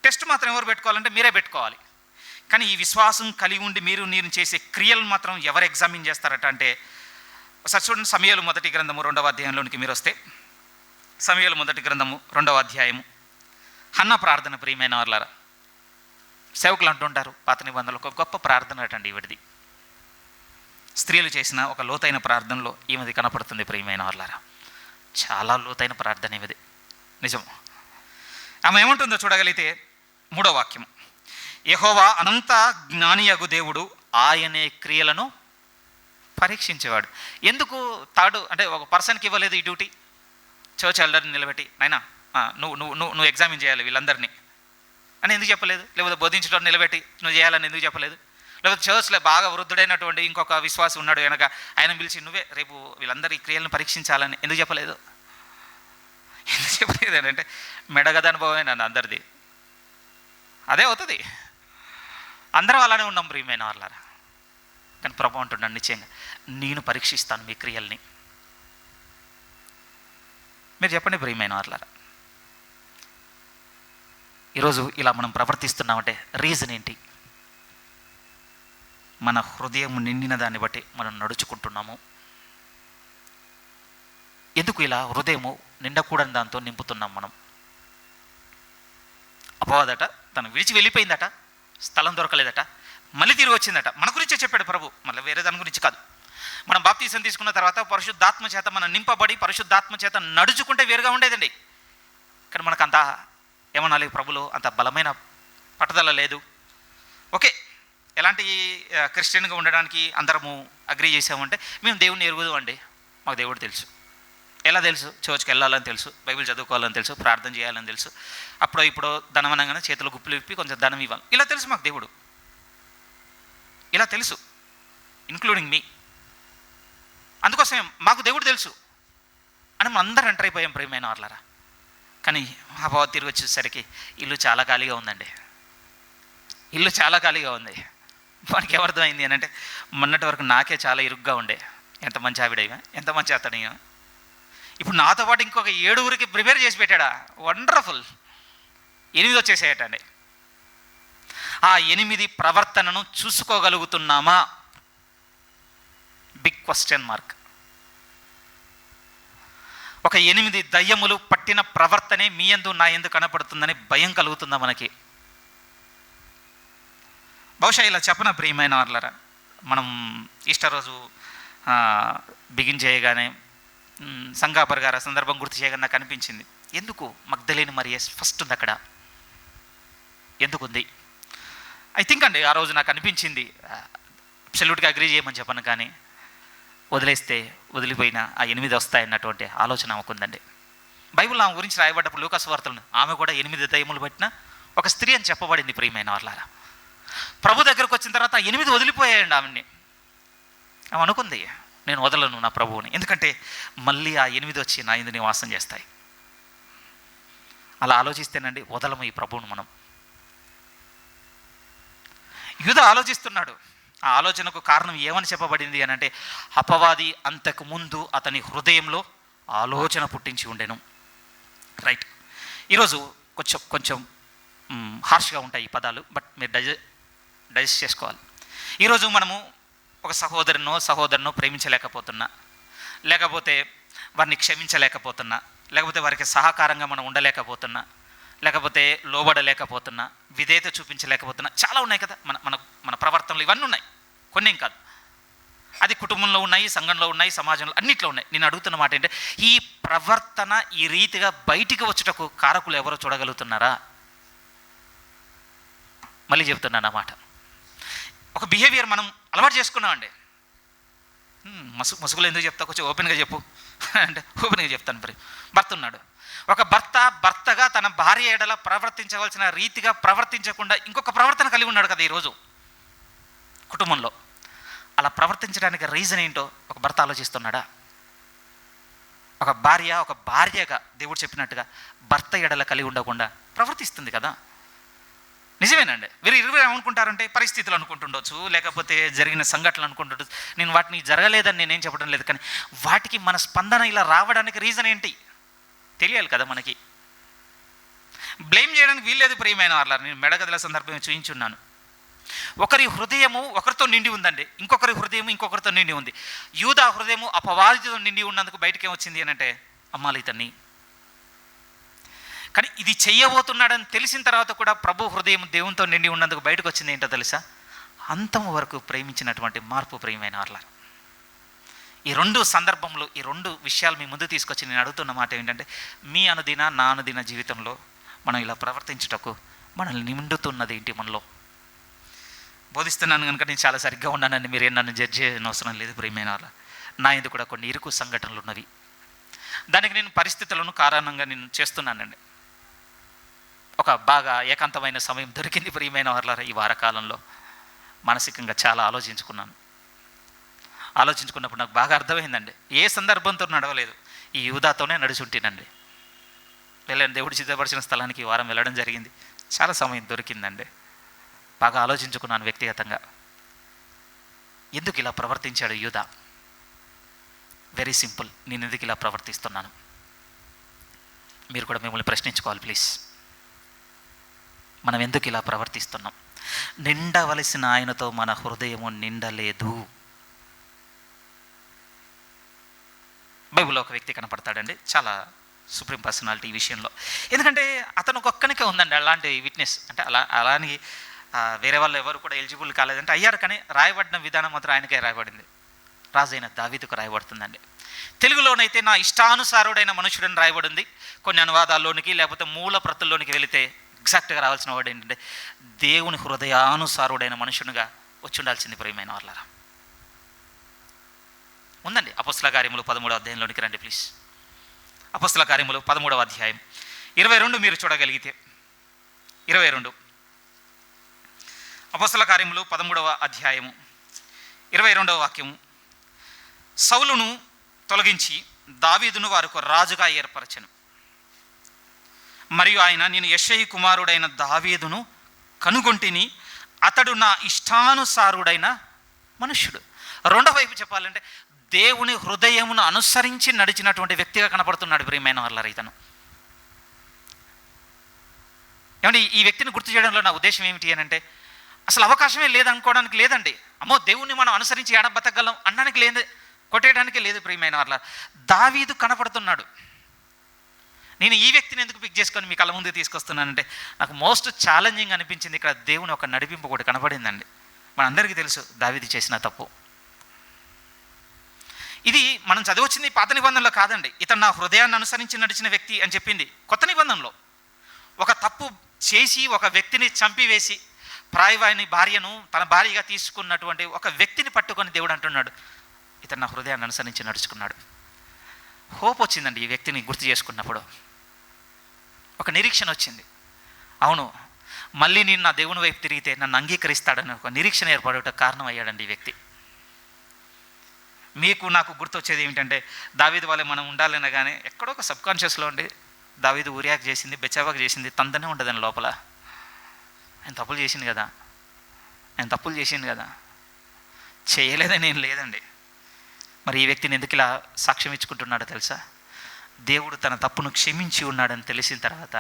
టెస్ట్ మాత్రం ఎవరు పెట్టుకోవాలంటే మీరే పెట్టుకోవాలి. కానీ ఈ విశ్వాసం కలిగి ఉండి మీరు చేసే క్రియలు మాత్రం ఎవరు ఎగ్జామిన్ చేస్తారట అంటే, ఒకసారి చూడండి సమూయేలు మొదటి గ్రంథము 2వ అధ్యాయంలోనికి మీరు వస్తే, సమూయేలు మొదటి గ్రంథము 2వ అధ్యాయము. హన్నా ప్రార్థన ప్రియమైన వాళ్ళారా. సేవకులు అంటుంటారు పాత నిబంధనలు ఒక గొప్ప ప్రార్థన అటండి ఈవిడిది. స్త్రీలు చేసిన ఒక లోతైన ప్రార్థనలో ఈమెది కనపడుతుంది ప్రియమైన వాళ్ళారా. చాలా లోతైన ప్రార్థన ఈమెది, నిజం. ఆమె ఏమంటుందో చూడగలిగితే మూడో వాక్యం, యెహోవా అనంత జ్ఞానియగు దేవుడు, ఆయనే క్రియలను పరీక్షించేవాడు. ఎందుకు తాడు అంటే ఒక పర్సన్కి ఇవ్వలేదు ఈ డ్యూటీ? చర్చ్ ఎల్డర్ని నిలబెట్టి, నాయనా నువ్వు నువ్వు నువ్వు నువ్వు ఎగ్జామిన్ చేయాలి వీళ్ళందరినీ అని ఎందుకు చెప్పలేదు? లేకపోతే బోధించడం నిలబెట్టి నువ్వు చేయాలని ఎందుకు చెప్పలేదు? లేకపోతే చర్చ్లో బాగా వృద్ధుడైనటువంటి ఇంకొక విశ్వాసం ఉన్నాడు వెనక, ఆయన పిలిచి నువ్వే రేపు వీళ్ళందరి క్రియలను పరీక్షించాలని ఎందుకు చెప్పలేదు? ఎందుకు చెప్పలేదు అని అంటే మెడగద అనుభవమే నన్ను అందరిది అదే అవుతుంది. అందరం అలానే ఉన్నాం ప్రియమైన వాళ్ళారా. కానీ ప్రభు అంటున్నాడు నిశ్చయంగా నేను పరీక్షిస్తాను మీ క్రియల్ని. మీరు చెప్పండి ప్రియమైన వాళ్ళారా, ఈరోజు ఇలా మనం ప్రవర్తిస్తున్నామంటే రీజన్ ఏంటి? మన హృదయం నిండిన దాన్ని బట్టి మనం నడుచుకుంటున్నాము. ఎందుకు ఇలా హృదయము నిండకూడని దాంతో నింపుతున్నాం మనం? అపవాదట తను విడిచి వెళ్ళిపోయిందట, స్థలం దొరకలేదట, మళ్ళీ తిరిగి వచ్చిందట. మన గురించే చెప్పాడు ప్రభు, మళ్ళీ వేరే దాని గురించి కాదు. మనం బాప్తీసం తీసుకున్న తర్వాత పరిశుద్ధాత్మ చేత మనం నింపబడి పరిశుద్ధాత్మ చేత నడుచుకుంటే వేరుగా ఉండేదండి. కానీ మనకు అంత ఏమనాలి, ప్రభులో అంత బలమైన పట్టుదల లేదు. ఓకే, ఎలాంటి క్రిస్టియన్గా ఉండడానికి అందరము అగ్రీ చేసామంటే మేము దేవుడిని ఎరుగుదాం అండి, మాకు దేవుడు తెలుసు. ఎలా తెలుసు? చర్చ్కి వెళ్ళాలని తెలుసు, బైబిల్ చదువుకోవాలని తెలుసు, ప్రార్థన చేయాలని తెలుసు, అప్పుడో ఇప్పుడో ధనం అనగానే చేతులు గుప్పులు విప్పి కొంచెం ధనం ఇవ్వాలి, ఇలా తెలుసు మాకు దేవుడు, ఇలా తెలుసు, ఇంక్లూడింగ్ మీ. అందుకోసమే మాకు దేవుడు తెలుసు అని మనం అందరూ ఎంటర్ అయిపోయాం ప్రియమైన వాళ్ళారా. కానీ ఆ బావ తిరిగి వచ్చేసరికి ఇల్లు చాలా ఖాళీగా ఉందండి, ఇల్లు చాలా ఖాళీగా ఉంది. మనకి ఏమర్థమైంది అని అంటే మొన్నటి వరకు నాకే చాలా ఇరుగ్గా ఉండే, ఎంత మంచి ఆవిడైనా ఎంత మంచి అతడిగా, ఇప్పుడు నాతో పాటు ఇంకొక 7 ప్రిపేర్ చేసి పెట్టాడా, వండర్ఫుల్. 8 వచ్చేసేయటండి. ఆ 8 ప్రవర్తనను చూసుకోగలుగుతున్నామా? Big question mark. ఒక 8 దయ్యములు పట్టిన ప్రవర్తనే మీ యందు నా యందు కనపడుతుందని భయం కలుగుతుందా మనకి? బహుశా ఇలా చెప్పన ప్రియమైన వాళ్ళరా, మనం ఈస్టర్ రోజు బిగిన్ చేయగానే సంగాపర్ గారు ఆ సందర్భం గుర్తు చేయగానే నాకు అనిపించింది, ఎందుకు మగ్దలేని మరియ ఫస్ట్ ఉంది అక్కడ, ఎందుకుంది? ఐ థింక్ అండి ఆ రోజు నాకు అనిపించింది, అబ్సల్యూట్గా అగ్రీ చేయమని చెప్పను, కానీ వదిలేస్తే వదిలిపోయిన ఆ 8 వస్తాయన్నటువంటి ఆలోచన ఆమెకుందండి. బైబిల్ ఆమె గురించి రాయబడ్డప్పుడు లూకాసు వార్తలను ఆమె కూడా 8 దయ్యములు పట్టిన ఒక స్త్రీ అని చెప్పబడింది ప్రియమైన వాళ్ళారా. ప్రభు దగ్గరకు వచ్చిన తర్వాత 8 వదిలిపోయాయండి ఆమెని. ఆమె అనుకుంది నేను వదలను నా ప్రభువుని, ఎందుకంటే మళ్ళీ ఆ 8 వచ్చి నా యందు నివాసం చేస్తాయి. అలా ఆలోచిస్తేనండి వదలము ఈ ప్రభువును మనం. యూద ఆలోచిస్తున్నాడు. ఆ ఆలోచనకు కారణం ఏమని చెప్పబడింది అని అంటే అపవాది అంతకు ముందు అతని హృదయంలో ఆలోచన పుట్టించి ఉండెను. రైట్. ఈరోజు కొంచెం హార్ష్గా ఉంటాయి ఈ పదాలు, బట్ మీరు డైజెస్ట్ చేసుకోవాలి. ఈరోజు మనము ఒక సహోదరునో ప్రేమించలేకపోతున్నా, లేకపోతే వారిని క్షమించలేకపోతున్నా, లేకపోతే వారికి సహకారంగా మనం ఉండలేకపోతున్నా, లేకపోతే లోబడలేకపోతున్నా, విధేయత చూపించలేకపోతున్నా, చాలా ఉన్నాయి కదా మన మన మన ప్రవర్తనలు. ఇవన్నీ ఉన్నాయి, కొన్ని ఏం కాదు. అది కుటుంబంలో ఉన్నాయి, సంఘంలో ఉన్నాయి, సమాజంలో అన్నిట్లో ఉన్నాయి. నేను అడుగుతున్న మాట ఏంటంటే ఈ ప్రవర్తన ఈ రీతిగా బయటికి వచ్చుటకు కారకులు ఎవరో చూడగలుగుతున్నారా? మళ్ళీ చెప్తున్నాను ఆ మాట. ఒక బిహేవియర్ మనం అలవాటు చేసుకున్నామండి. ముసుగులు ఎందుకు చెప్తా, కొంచెం ఓపెన్గా చెప్పు అంటే ఓపెన్గా చెప్తాను. భర్త ఉన్నాడు, ఒక భర్తగా తన భార్య ఎడల ప్రవర్తించవలసిన రీతిగా ప్రవర్తించకుండా ఇంకొక ప్రవర్తన కలిగి ఉన్నాడు కదా ఈరోజు కుటుంబంలో. అలా ప్రవర్తించడానికి రీజన్ ఏంటో ఒక భర్త ఆలోచిస్తున్నాడా? ఒక భార్యగా దేవుడు చెప్పినట్టుగా భర్త ఎడల కలిగి ఉండకుండా ప్రవర్తిస్తుంది కదా. నిజమేనండి. వీరు ఏమనుకుంటారంటే పరిస్థితులు అనుకుంటుండొచ్చు, లేకపోతే జరిగిన సంఘటనలు అనుకుంటుండొచ్చు. నేను వాటిని జరగలేదని నేనేం చెప్పడం లేదు, కానీ వాటికి మన స్పందన ఇలా రావడానికి రీజన్ ఏంటి తెలియాలి కదా మనకి. బ్లేమ్ చేయడానికి వీల్లేదు ప్రియమైన వాళ్ళ. నేను మెడగదల సందర్భం చూయించున్నాను. ఒకరి హృదయము ఒకరితో నిండి ఉందండి, ఇంకొకరి హృదయం ఇంకొకరితో నిండి ఉంది. యూదా హృదయము అపవాదితో నిండి ఉన్నందుకు బయటకి ఏమొచ్చింది అని అంటే అమ్మాలి ఇతన్ని. కానీ ఇది చెయ్యబోతున్నాడని తెలిసిన తర్వాత కూడా ప్రభు హృదయం దేవునితో నిండి ఉన్నందుకు బయటకు వచ్చింది ఏంటో తెలుసా? అంతం వరకు ప్రేమించినటువంటి మార్పు ప్రియమైన వాళ్ళ. ఈ 2 సందర్భంలో ఈ 2 విషయాలు మీ ముందు తీసుకొచ్చి నేను అడుగుతున్న మాట ఏంటంటే మీ అనుదిన నా అనుదిన జీవితంలో మనం ఇలా ప్రవర్తించుటకు మనల్ని నిండుతున్నది ఏంటి మనలో? బోధిస్తున్నాను కనుక నేను చాలా సరిగ్గా ఉన్నానని మీరేం నన్ను జడ్జ్ చేయని అవసరం లేదు ప్రియమైన వాళ్ళ. నా ఎందుకు కూడా కొన్ని ఇరుకు సంఘటనలు ఉన్నవి. దానికి నేను పరిస్థితులను కారణంగా నేను చేస్తున్నానండి. ఒక బాగా ఏకాంతమైన సమయం దొరికింది ప్రియమైన వాళ్ళ. ఈ వారకాలంలో మానసికంగా చాలా ఆలోచించుకున్నప్పుడు నాకు బాగా అర్థమైందండి. ఏ సందర్భంతో నడవలేదు, ఈ యూదాతోనే నడుచుంటేనండి. వెళ్ళండి, దేవుడు సిద్ధపరిచిన స్థలానికి ఈ వారం వెళ్ళడం జరిగింది. చాలా సమయం దొరికిందండి. బాగా ఆలోచించుకున్నాను వ్యక్తిగతంగా, ఎందుకు ఇలా ప్రవర్తించాడు యూదా. వెరీ సింపుల్, నేను ఎందుకు ఇలా ప్రవర్తిస్తున్నాను? మీరు కూడా మిమ్మల్ని ప్రశ్నించుకోవాలి ప్లీజ్. మనం ఎందుకు ఇలా ప్రవర్తిస్తున్నాం? నిండవలసిన ఆయనతో మన హృదయము నిండలేదు. బైబిల్లో ఒక వ్యక్తి కనపడతాడండి, చాలా సుప్రీం పర్సనాలిటీ ఈ విషయంలో. ఎందుకంటే అతను ఒక్కనికే ఉందండి అలాంటి విట్నెస్. అంటే అలాని వేరే వాళ్ళు ఎవరు కూడా ఎలిజిబుల్ కాలేదంటే అయ్యారు, కానీ రాయబడిన విధానం మాత్రం ఆయనకే రాయబడింది. రాజైన దావీదుకు రాయబడుతుందండి. తెలుగులోనైతే నా ఇష్టానుసారుడైన మనుషుడని రాయబడింది. కొన్ని అనువాదాల్లోనికి లేకపోతే మూల ప్రతుల్లోనికి వెళితే ఎగ్జాక్ట్గా రావాల్సిన వర్డ్ ఏంటంటే దేవుని హృదయానుసారుడైన మనుషునిగా వచ్చి ఉండాల్సింది ప్రియమైన వాళ్ళారా. ఉందండి. అపొస్తల కార్యములు 13వ అధ్యాయంలోనికి రండి ప్లీజ్. అపొస్తల కార్యములు 13వ అధ్యాయం 22 మీరు చూడగలిగితే 22. అపొస్తల కార్యములు 13వ అధ్యాయము 22వ వాక్యము. సౌలును తొలగించి దావీదును వారికి రాజుగా ఏర్పరచెను. మరియు ఆయన, నేను యెషయి కుమారుడైన దావీదును కనుగొంటిని, అతడు నా ఇష్టానుసారుడైన మనుష్యుడు. రెండో వైపు చెప్పాలంటే దేవుని హృదయమును అనుసరించి నడిచినటువంటి వ్యక్తిగా కనపడుతున్నాడు ప్రియమైన వాళ్ళ ఇతను. ఏమంటే ఈ వ్యక్తిని గుర్తు చేయడంలో నా ఉద్దేశం ఏమిటి అని అంటే, అసలు అవకాశమే లేదనుకోవడానికి లేదండి. అమ్మో దేవుణ్ణి మనం అనుసరించి ఏడ బతకగలం అనడానికి లేదు, కొట్టేయడానికి లేదు ప్రియమైన వాళ్ళ. దావీదు కనపడుతున్నాడు. నేను ఈ వ్యక్తిని ఎందుకు పిక్ చేసుకొని మీ కళ్ళ ముందు తీసుకొస్తున్నానంటే, నాకు మోస్ట్ ఛాలెంజింగ్ అనిపించింది ఇక్కడ దేవుని ఒక నడిపింపు కూడా కనపడిందండి. మనందరికీ తెలుసు దావీదు చేసిన తప్పు. ఇది మనం చదివచ్చింది పాత నిబంధనలో కాదండి. ఇతను నా హృదయాన్ని అనుసరించి నడిచిన వ్యక్తి అని చెప్పింది కొత్త నిబంధనలో. ఒక తప్పు చేసి ఒక వ్యక్తిని చంపివేసి ప్రాయవాని భార్యను తన భార్యగా తీసుకున్నటువంటి ఒక వ్యక్తిని పట్టుకొని దేవుడు అంటున్నాడు, ఇతను నా హృదయాన్ని అనుసరించి నడుచుకున్నాడు. హోప్ వచ్చిందండి ఈ వ్యక్తిని గుర్తు చేసుకున్నప్పుడు. ఒక నిరీక్షణ వచ్చింది. అవును, మళ్ళీ నేను నా దేవుని వైపు తిరిగితే నన్ను అంగీకరిస్తాడని ఒక నిరీక్షణ ఏర్పడేట కారణం అయ్యాడండి ఈ వ్యక్తి. మీకు నాకు గుర్తొచ్చేది ఏమిటంటే, దావీదు వల్ల మనం ఉండాలన్నా కానీ ఎక్కడో ఒక సబ్కాన్షియస్లో ఉండి దావీదు ఊరియాకు చేసింది, బెచ్చావాకు చేసింది తందనే ఉండదని లోపల. ఆయన తప్పులు చేసింది కదా, చేయలేదని ఏం లేదండి. మరి ఈ వ్యక్తిని ఎందుకు ఇలా సాక్ష్యం ఇచ్చుకుంటున్నాడో తెలుసా? దేవుడు తన తప్పును క్షమించి ఉన్నాడని తెలిసిన తర్వాత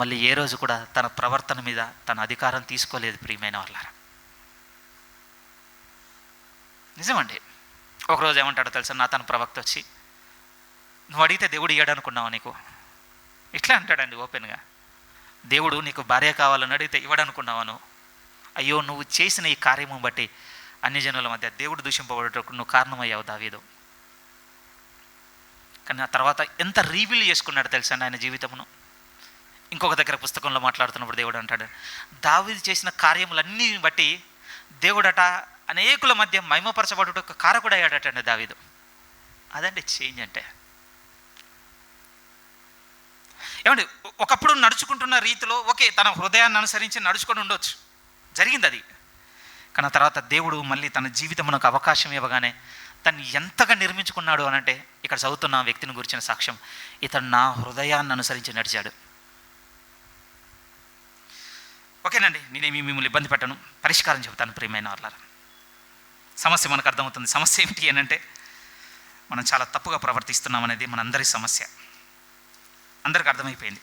మళ్ళీ ఏ రోజు కూడా తన ప్రవర్తన మీద తన అధికారం తీసుకోలేదు ప్రియమైన వాళ్ళారా. నిజమండి. ఒకరోజు ఏమంటాడో తెలుసా, నా తన ప్రవక్త వచ్చి, నువ్వు అడిగితే దేవుడు ఇయ్యాడు అనుకున్నావా నీకు? ఇట్లా అంటాడండి ఓపెన్గా. దేవుడు నీకు భార్య కావాలని అడిగితే ఇవ్వడనుకున్నావా నువ్వు? అయ్యో, నువ్వు చేసిన ఈ కార్యము బట్టి అన్యజనుల మధ్య దేవుడు దూషింపబడేటప్పుడు నువ్వు కారణమయ్యావు దావీదు. కానీ ఆ తర్వాత ఎంత రీవీల్ చేసుకున్నాడు తెలుసా ఆయన జీవితమును. ఇంకొక దగ్గర పుస్తకంలో మాట్లాడుతున్నప్పుడు దేవుడు అంటాడు, దావీదు చేసిన కార్యములన్నీ బట్టి దేవుడట అనేకుల మధ్య మహిమపరచబడుట కారకుడు అయ్యాడటండి దావీదు. అదండి చేంజ్ అంటే. ఏమండి, ఒకప్పుడు నడుచుకుంటున్న రీతిలో ఓకే, తన హృదయాన్ని అనుసరించి నడుచుకొని ఉండొచ్చు, జరిగింది అది. కానీ ఆ తర్వాత దేవుడు మళ్ళీ తన జీవితమునకు అవకాశం ఇవ్వగానే తను ఎంతగా నిర్మించుకున్నాడు అనంటే, ఇక్కడ చదువుతున్న వ్యక్తిని గురించిన సాక్ష్యం, ఇతను నా హృదయాన్ని అనుసరించి నడిచాడు. ఓకేనండి, నేనేమి మిమ్మల్ని ఇబ్బంది పెట్టను, పరిష్కారం చెబుతాను ప్రియమైన వాళ్ళారా. సమస్య మనకు అర్థమవుతుంది. సమస్య ఏమిటి అని అంటే, మనం చాలా తప్పుగా ప్రవర్తిస్తున్నాం అనేది మనందరి సమస్య, అందరికి అర్థమైపోయింది.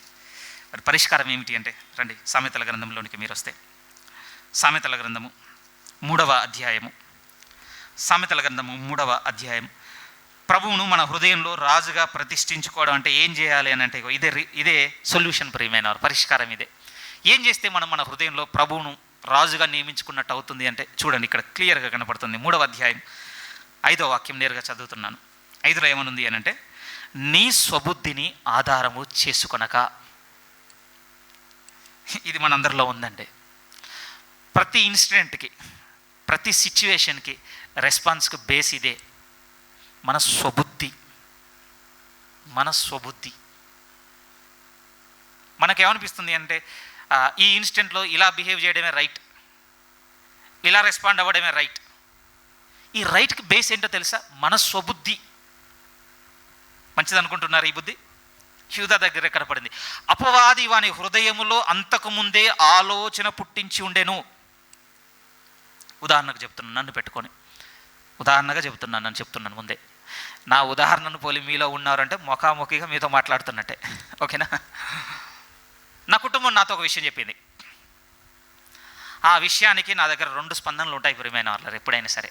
మరి పరిష్కారం ఏమిటి అంటే, రండి సామెతల గ్రంథంలోనికి మీరు వస్తే, సామెతల గ్రంథము 3వ అధ్యాయము, సామెతల గ్రంథము 3వ అధ్యాయం. ప్రభువును మన హృదయంలో రాజుగా ప్రతిష్ఠించుకోవడం అంటే ఏం చేయాలి అని అంటే, ఇదే సొల్యూషన్ ప్రియమైన పరిష్కారం ఇదే. ఏం చేస్తే మనం మన హృదయంలో ప్రభువును రాజుగా నియమించుకున్నట్టు అవుతుంది అంటే, చూడండి ఇక్కడ క్లియర్గా కనపడుతుంది. 3వ అధ్యాయం 5వ వాక్యం నేరుగా చదువుతున్నాను. 5లో ఏమనుంది అని అంటే, నీ స్వబుద్ధిని ఆధారము చేసుకొనక. ఇది మనందరిలో ఉందండి. ప్రతి ఇన్సిడెంట్కి, ప్రతి సిచ్యువేషన్కి రెస్పాన్స్కి బేస్ ఇదే, మన స్వబుద్ధి. మన స్వబుద్ధి మనకేమనిపిస్తుంది అంటే ఈ ఇన్సిడెంట్లో ఇలా బిహేవ్ చేయడమే రైట్, ఇలా రెస్పాండ్ అవ్వడమే రైట్. ఈ రైట్కి బేస్ ఏంటో తెలుసా? మన స్వబుద్ధి. మంచిది అనుకుంటున్నారు ఈ బుద్ధి? యూదా దగ్గర కనపడింది. అపవాది వాని హృదయములో అంతకుముందే ఆలోచన పుట్టించి ఉండెను. ఉదాహరణకు చెప్తున్నాను, నన్ను పెట్టుకొని ఉదాహరణగా చెప్తున్నాను, నన్ను చెప్తున్నాను ముందే. నా ఉదాహరణను పోలి మీలో ఉన్నారంటే ముఖాముఖిగా మీతో మాట్లాడుతున్నట్టే, ఓకేనా? నా కుటుంబం నాతో ఒక విషయం చెప్పింది. ఆ విషయానికి నా దగ్గర 2 స్పందనలు ఉంటాయి ప్రియమైన వాళ్ళు ఎప్పుడైనా సరే.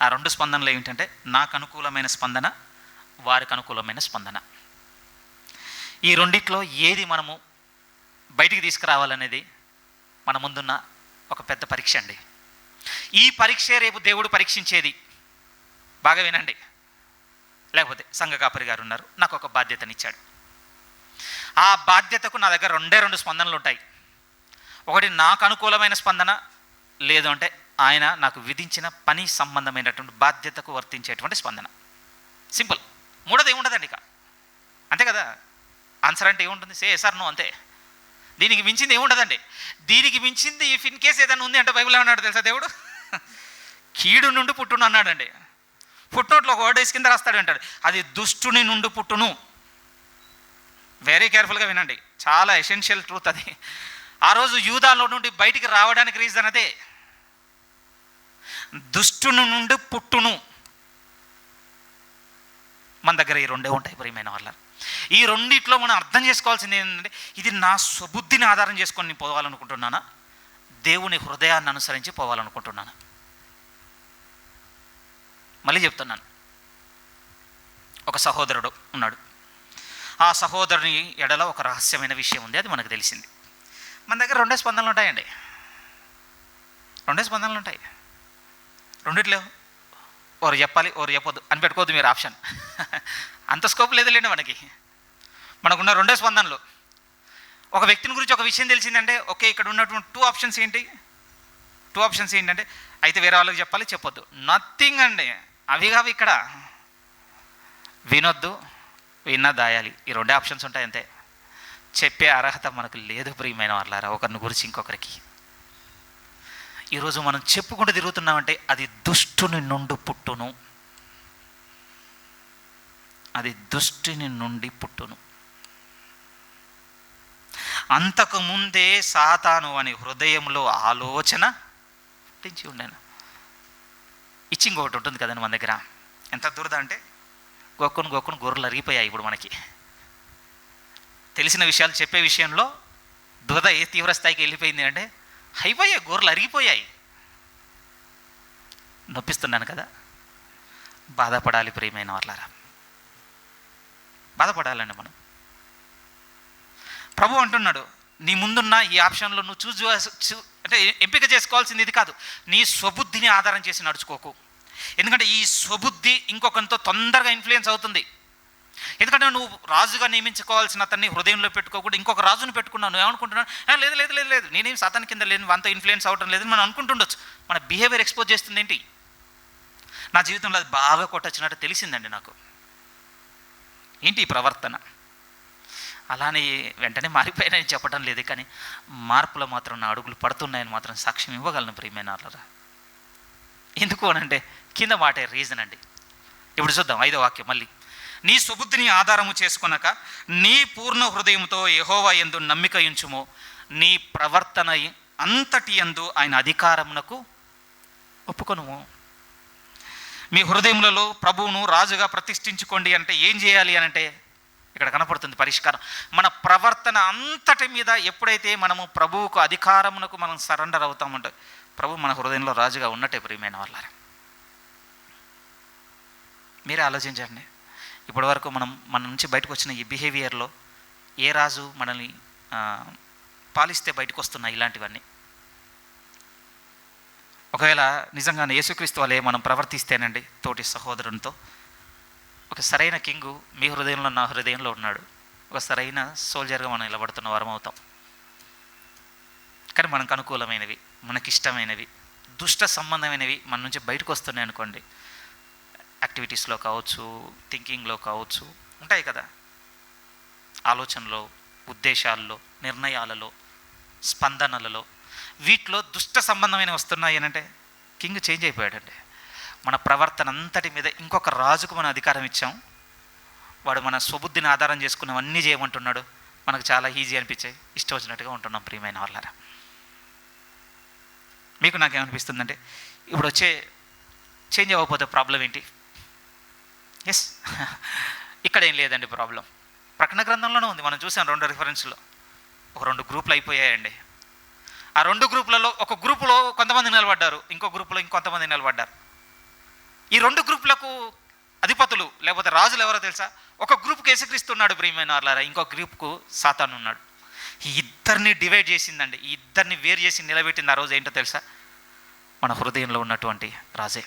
ఆ 2 స్పందనలు ఏంటంటే, నాకు అనుకూలమైన స్పందన, వారికి అనుకూలమైన స్పందన. ఈ రెండిట్లో ఏది మనము బయటికి తీసుకురావాలనేది మన ముందున్న ఒక పెద్ద పరీక్ష అండి. ఈ పరీక్షే రేపు దేవుడు పరీక్షించేది. బాగా వినండి. లేకపోతే సంఘ కాపరి గారు ఉన్నారు, నాకు ఒక బాధ్యతనిచ్చాడు. ఆ బాధ్యతకు నా దగ్గర 2 స్పందనలు ఉంటాయి. ఒకటి నాకు అనుకూలమైన స్పందన, లేదు అంటే ఆయన నాకు విధించిన పని సంబంధమైనటువంటి బాధ్యతకు వర్తించేటువంటి స్పందన. సింపుల్. మూడోది ఏముండదండి ఇక, అంతే కదా. ఆన్సర్ అంటే ఏముంటుంది? సే సార్ నో, అంతే. దీనికి మించింది ఏముండదండి. దీనికి మించింది ఇఫ్ ఇన్ కేస్ ఏదైనా ఉంది అంటే బైబిల్ ఏమన్నాడు తెలుసా? దేవుడు కీడు నుండి పుట్టును అన్నాడండి. ఫుట్నోట్లో ఒక వర్డ్ కింద రాస్తాడు అంటాడు, అది దుష్టుని నుండి పుట్టును. వెరీ కేర్ఫుల్గా వినండి, చాలా ఎసెన్షియల్ ట్రూత్ అది. ఆ రోజు యూదాలో నుండి బయటికి రావడానికి రీజన్ అదే, దుష్టుని నుండి పుట్టును. మన దగ్గర ఈ 2 ఉంటాయి ప్రియమైన వాళ్ళ. ఈ రెండిట్లో మనం అర్థం చేసుకోవాల్సింది ఏంటంటే, ఇది నా స్వబుద్ధిని ఆధారం చేసుకొని నేను పోవాలనుకుంటున్నానా, దేవుని హృదయాన్ని అనుసరించి పోవాలనుకుంటున్నాను? మళ్ళీ చెప్తున్నాను. ఒక సహోదరుడు ఉన్నాడు. ఆ సహోదరుని ఎడల ఒక రహస్యమైన విషయం ఉంది, అది మనకు తెలిసింది. మన దగ్గర 2 స్పందనలు ఉంటాయండి. 2 స్పందనలు ఉంటాయి. రెండిట్లో ఓరు చెప్పాలి, ఓరు చెప్పొద్దు అని పెట్టుకోవద్దు మీరు ఆప్షన్. అంత స్కోప్ లేదులేండి మనకి. మనకున్న 2 స్పందనలు. ఒక వ్యక్తిని గురించి ఒక విషయం తెలిసిందంటే, ఓకే, ఇక్కడ ఉన్నటువంటి 2 ఆప్షన్స్ ఏంటి? 2 ఆప్షన్స్ ఏంటంటే, అయితే వేరే వాళ్ళకి చెప్పాలి, చెప్పొద్దు. నథింగ్ అండి. అవి కావు ఇక్కడ. వినొద్దు, విన్నా దాయాలి. ఈ 2 ఆప్షన్స్ ఉంటాయి అంతే. చెప్పే అర్హత మనకు లేదు ప్రియమైన వాళ్ళారా, ఒకరిని గురించి ఇంకొకరికి. ఈరోజు మనం చెప్పుకుంటూ తిరుగుతున్నామంటే అది దుష్టుని నుండి పుట్టును. అది దుష్టుని నుండి పుట్టును. అంతకుముందే సాతాను అని హృదయంలో ఆలోచన పుట్టించి ఉండేను. ఇచ్చింగ్ ఒకటి ఉంటుంది కదండి మన దగ్గర. ఎంత దురద అంటే గొక్కును గొర్రెలు అరిగిపోయాయి. ఇప్పుడు మనకి తెలిసిన విషయాలు చెప్పే విషయంలో దురద ఏ తీవ్ర స్థాయికి వెళ్ళిపోయింది అంటే, అయిపోయాయి, గొర్రెలు అరిగిపోయాయి. నొప్పిస్తున్నాను కదా, బాధపడాలి ప్రియమైన వాళ్ళారా, బాధపడాలండి మనం. ప్రభు అంటున్నాడు, నీ ముందున్న ఈ ఆప్షన్లో నువ్వు అంటే ఎంపిక చేసుకోవాల్సింది ఇది కాదు. నీ స్వబుద్ధిని ఆధారం చేసి నడుచుకోకు. ఎందుకంటే ఈ స్వబుద్ధి ఇంకొకరితో తొందరగా ఇన్ఫ్లుయెన్స్ అవుతుంది. ఎందుకంటే నువ్వు రాజుగా నియమించుకోవాల్సిన అతన్ని హృదయంలో పెట్టుకోకుండా ఇంకొక రాజును పెట్టుకున్నావు. నువ్వు ఏమనుకుంటున్నావు? లేదు లేదు లేదు లేదు, నేనేం సాతాను కింద లేని, వాంతో ఇన్ఫ్లుయెన్స్ అవటం లేదని మనం అనుకుంటుండొచ్చు. మన బిహేవియర్ ఎక్స్పోజ్ చేస్తుంది ఏంటి? నా జీవితంలో అది బాగా కొట్టొచ్చినట్టు తెలిసిందండి నాకు. ఏంటి ఈ ప్రవర్తన? అలానే వెంటనే మారిపోయానని చెప్పడం లేదు, కానీ మార్పులో మాత్రం నా అడుగులు పడుతున్నాయని మాత్రం సాక్ష్యం ఇవ్వగలను ప్రియమైన వాళ్ళరా. ఎందుకు అనంటే కింద మాటే రీజన్ అండి. ఇప్పుడు చూద్దాం 5వ వాక్యం మళ్ళీ. నీ సుబుద్ధిని ఆధారము చేసుకొనక నీ పూర్ణ హృదయంతో యెహోవా యందు నమ్మిక ఉంచుము, నీ ప్రవర్తన అంతటి యందు ఆయన అధికారమునకు ఒప్పుకొనుము. మీ హృదయములలో ప్రభువును రాజుగా ప్రతిష్ఠించుకోండి అంటే ఏం చేయాలి అనంటే ఇక్కడ కనపడుతుంది పరిష్కారం. మన ప్రవర్తన అంతటి మీద ఎప్పుడైతే మనము ప్రభువుకు అధికారమునకు మనం సరెండర్ అవుతామంటే ప్రభు మన హృదయంలో రాజుగా ఉన్నట్టే ప్రియమైన వాళ్ళారా. మీరే ఆలోచించండి. ఇప్పటి వరకు మన నుంచి బయటకు వచ్చిన ఈ బిహేవియర్లో ఏ రాజు మనల్ని పాలిస్తే బయటకు వస్తున్నాయి ఇలాంటివన్నీ? ఒకవేళ నిజంగానే యేసుక్రీస్తు వలె మనం ప్రవర్తిస్తేనండి తోటి సహోదరునితో, ఒక సరైన కింగు మీ హృదయంలో నా హృదయంలో ఉన్నాడు. ఒక సరైన సోల్జర్గా మనం నిలబడుతున్న వారం అవుతాం. కానీ మనకు అనుకూలమైనవి, మనకిష్టమైనవి, దుష్ట సంబంధమైనవి మన నుంచి బయటకు వస్తున్నాయి అనుకోండి, యాక్టివిటీస్లో కావచ్చు, థింకింగ్లో కావచ్చు, ఉంటాయి కదా, ఆలోచనలో, ఉద్దేశాల్లో, నిర్ణయాలలో, స్పందనలలో, వీటిలో దుష్ట సంబంధమైన వస్తున్నాయి అని అంటే కింగ్ చేంజ్ అయిపోయాడండి. మన ప్రవర్తన అంతటి మీద ఇంకొక రాజుకు మనం అధికారం ఇచ్చాం. వాడు మన స్వబుద్ధిని ఆధారం చేసుకున్నవన్నీ చేయమంటున్నాడు. మనకు చాలా ఈజీ అనిపించాయి, ఇష్టం వచ్చినట్టుగా ఉంటున్నాం. ప్రియమైన వాళ్ళారా, మీకు నాకేమనిపిస్తుందంటే ఇప్పుడు వచ్చే చేంజ్ అవ్వకపోతే ప్రాబ్లం ఏంటి? ఎస్, ఇక్కడ ఏం లేదండి ప్రాబ్లం. ప్రకటన గ్రంథంలోనే ఉంది, మనం చూసాం 2 రిఫరెన్స్లో. ఒక 2 గ్రూపులు అయిపోయాయండి. ఆ 2 గ్రూపులలో ఒక గ్రూపులో కొంతమంది నిలబడ్డారు, ఇంకో గ్రూపులో ఇంకొంతమంది నిలబడ్డారు. ఈ 2 గ్రూపులకు అధిపతులు లేకపోతే రాజులు ఎవరో తెలుసా? ఒక గ్రూప్కి యేసుక్రీస్తున్నాడు ప్రియమైన వాళ్ళారా, ఇంకో గ్రూప్కు సాతాను ఉన్నాడు. ఈ ఇద్దరిని డివైడ్ చేసిందండి, ఈ ఇద్దరిని వేరు చేసి నిలబెట్టింది ఆ రోజు ఏంటో తెలుసా? మన హృదయంలో ఉన్నటువంటి రాజే.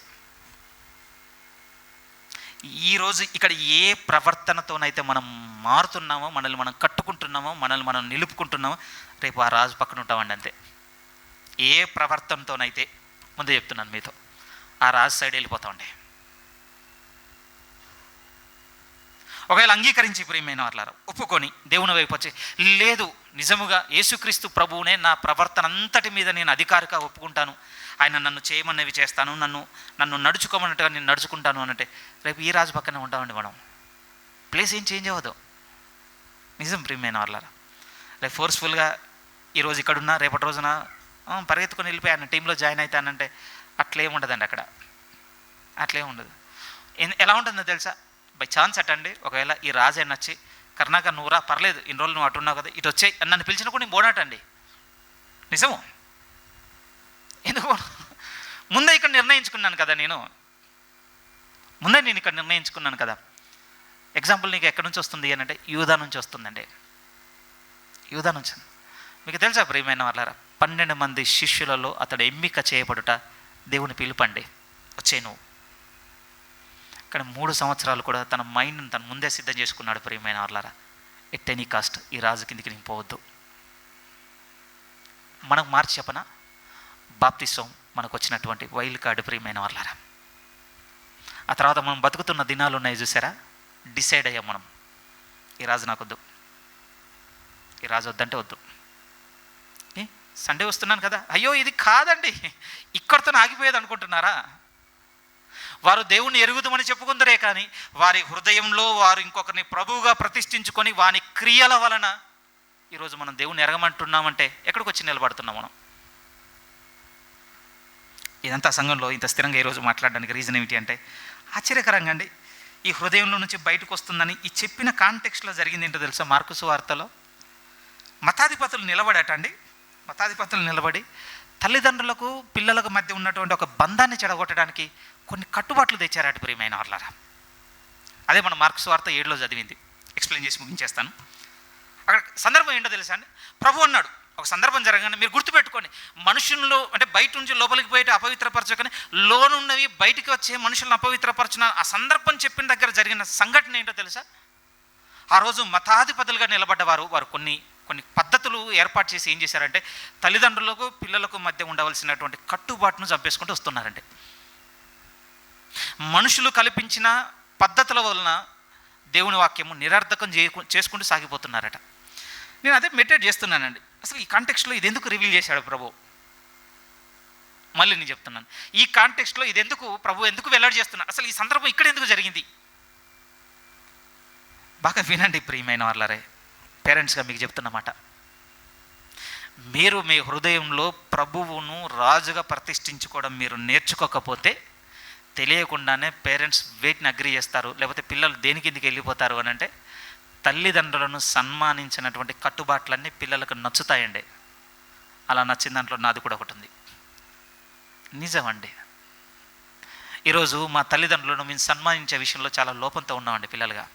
ఈరోజు ఇక్కడ ఏ ప్రవర్తనతోనైతే మనం మారుతున్నామో, మనల్ని మనం కట్టుకుంటున్నామో, మనల్ని మనం నిలుపుకుంటున్నామో, రేపు ఆ రాజు పక్కన ఉంటామండి అంతే. ఏ ప్రవర్తనతోనైతే, ముందే చెప్తున్నాను మీతో, ఆ రాజు సైడ్ వెళ్ళిపోతామండి. ఒకవేళ అంగీకరించి ప్రియమైన వాళ్ళారా, ఒప్పుకొని దేవుని వైపు వచ్చి, లేదు నిజముగా యేసుక్రీస్తు ప్రభువునే నా ప్రవర్తన అంతటి మీద నేను అధికారిగా ఒప్పుకుంటాను, ఆయన నన్ను చేయమన్నవి చేస్తాను, నన్ను నడుచుకోమన్నట్టుగా నేను నడుచుకుంటాను అనంటే, రేపు ఈ రాజు పక్కనే ఉంటామండి మనం. ప్లేస్ ఏం చేంజ్ అవ్వదు. నిజం ప్రియమైన వాళ్ళారా. లైక్ ఫోర్స్ఫుల్గా ఈరోజు ఇక్కడున్నా రేపటి రోజున పరిగెత్తుకొని వెళ్ళిపోయి ఆయన టీంలో జాయిన్ అవుతానంటే అట్లేముండదండి. అక్కడ అట్లేముండదు. ఎలా ఉంటుందో తెలుసా? బై ఛాన్స్ అటండి, ఒకవేళ ఈ రాజు అయినా వచ్చి, కర్ణాకర్ నువ్వురా, పర్లేదు ఇన్ని రోజులు నువ్వు అటున్నావు కదా, ఇటు వచ్చాయి అని నన్ను పిలిచిన కూడా నేను పోనాటండి. నిజము. ఎందుకు? ముందే ఇక్కడ నిర్ణయించుకున్నాను కదా, నేను ఇక్కడ నిర్ణయించుకున్నాను కదా. ఎగ్జాంపుల్ నీకు ఎక్కడి నుంచి వస్తుంది అని అంటే యూదా నుంచి వస్తుందండి. యూదా నుంచి. మీకు తెలుసా ప్రియమైన వాళ్ళారా, 12 మంది శిష్యులలో అతడు ఎంపిక చేయబడుట దేవుని పిలుపండి. వచ్చే నువ్వు కానీ 3 సంవత్సరాలు కూడా తన మైండ్ని తను ముందే సిద్ధం చేసుకున్నాడు ప్రియమైన వాళ్ళారా. ఎట్ ఎనీ కాస్ట్ ఈ రాజు కిందికి నీకు పోవద్దు. మనకు మార్చి చెప్పనా, బాప్తిసం మనకు వచ్చినటువంటి వైల్డ్ కార్డు ప్రియమైన వాళ్ళారా. ఆ తర్వాత మనం బతుకుతున్న దినాలు ఉన్నాయి చూసారా, డిసైడ్ అయ్యాం మనం, ఈ రాజు నాకు వద్దు, ఈ రాజు వద్దంటే వద్దు. సండే వస్తున్నాను కదా, అయ్యో ఇది కాదండి, ఇక్కడితో ఆగిపోయేది అనుకుంటున్నారా? వారు దేవుణ్ణి ఎరుగుదామని చెప్పుకుందరే కానీ వారి హృదయంలో వారు ఇంకొకరిని ప్రభువుగా ప్రతిష్ఠించుకొని వాని క్రియల వలన ఈరోజు మనం దేవుణ్ణి ఎరగమంటున్నామంటే ఎక్కడికి వచ్చి నిలబడుతున్నాం మనం? ఇదంతా సంఘంలో ఇంత స్థిరంగా ఈరోజు మాట్లాడడానికి రీజన్ ఏమిటి అంటే, ఆశ్చర్యకరంగా అండి, ఈ హృదయంలో నుంచి బయటకు వస్తుందని ఈ చెప్పిన కాంటెక్స్ట్లో జరిగింది ఏంటో తెలుసా? మార్కు సువార్తలో మతాధిపతులు నిలబడి తల్లిదండ్రులకు పిల్లలకు మధ్య ఉన్నటువంటి ఒక బంధాన్ని చెడగొట్టడానికి కొన్ని కట్టుబాట్లు తెచ్చారట ప్రియమైన వాళ్ళారా. అదే మనం మార్కు సువార్త 7లో చదివింది. ఎక్స్ప్లెయిన్ చేసి ముగించేస్తాను. అక్కడ సందర్భం ఏంటో తెలుసా అండి? ప్రభు అన్నాడు, ఒక సందర్భం జరగగానే మీరు గుర్తుపెట్టుకోండి, మనుషుల్లో అంటే బయట నుంచి లోపలికి పోయి అపవిత్రపరచకని లోనున్నవి బయటికి వచ్చే మనుషులను అపవిత్రపరచిన ఆ సందర్భం చెప్పిన దగ్గర జరిగిన సంఘటన ఏంటో తెలుసా? ఆ రోజు మతాధిపతులుగా నిలబడ్డవారు వారు కొన్ని పద్ధతులు ఏర్పాటు చేసి ఏం చేశారంటే, తల్లిదండ్రులకు పిల్లలకు మధ్య ఉండవలసినటువంటి కట్టుబాటును చంపేసుకుంటూ వస్తున్నారండి. మనుషులు కల్పించిన పద్ధతుల వలన దేవుని వాక్యము నిరర్థకం చేసుకుంటూ సాగిపోతున్నారట. నేను అదే మెడిటేట్ చేస్తున్నానండి, అసలు ఈ కాంటెక్స్ట్లో ఇది ఎందుకు రివీల్ చేశాడు ప్రభు? మళ్ళీ నేను చెప్తున్నాను, ఈ కాంటెక్స్ట్లో ఇది ఎందుకు ప్రభు ఎందుకు వెల్లడి చేస్తున్నాడు? అసలు ఈ సందర్భం ఇక్కడ ఎందుకు జరిగింది? బాగా వినండి ప్రియమైన వాళ్ళరే, పేరెంట్స్గా మీకు చెప్తున్నమాట. మీరు మీ హృదయంలో ప్రభువును రాజుగా ప్రతిష్ఠించుకోవడం మీరు నేర్చుకోకపోతే తెలియకుండానే పేరెంట్స్ వేటిని అగ్రీ చేస్తారు, లేకపోతే పిల్లలు దేనికి ఎందుకు వెళ్ళిపోతారు అని అంటే, తల్లిదండ్రులను సన్మానించినటువంటి కట్టుబాట్లన్నీ పిల్లలకు నచ్చుతాయండి. అలా నచ్చిన దాంట్లో నాది కూడా ఒకటి ఉంది. నిజమండి, ఈరోజు మా తల్లిదండ్రులను మేము సన్మానించే విషయంలో చాలా లోపంతో ఉన్నామండి పిల్లలుగా.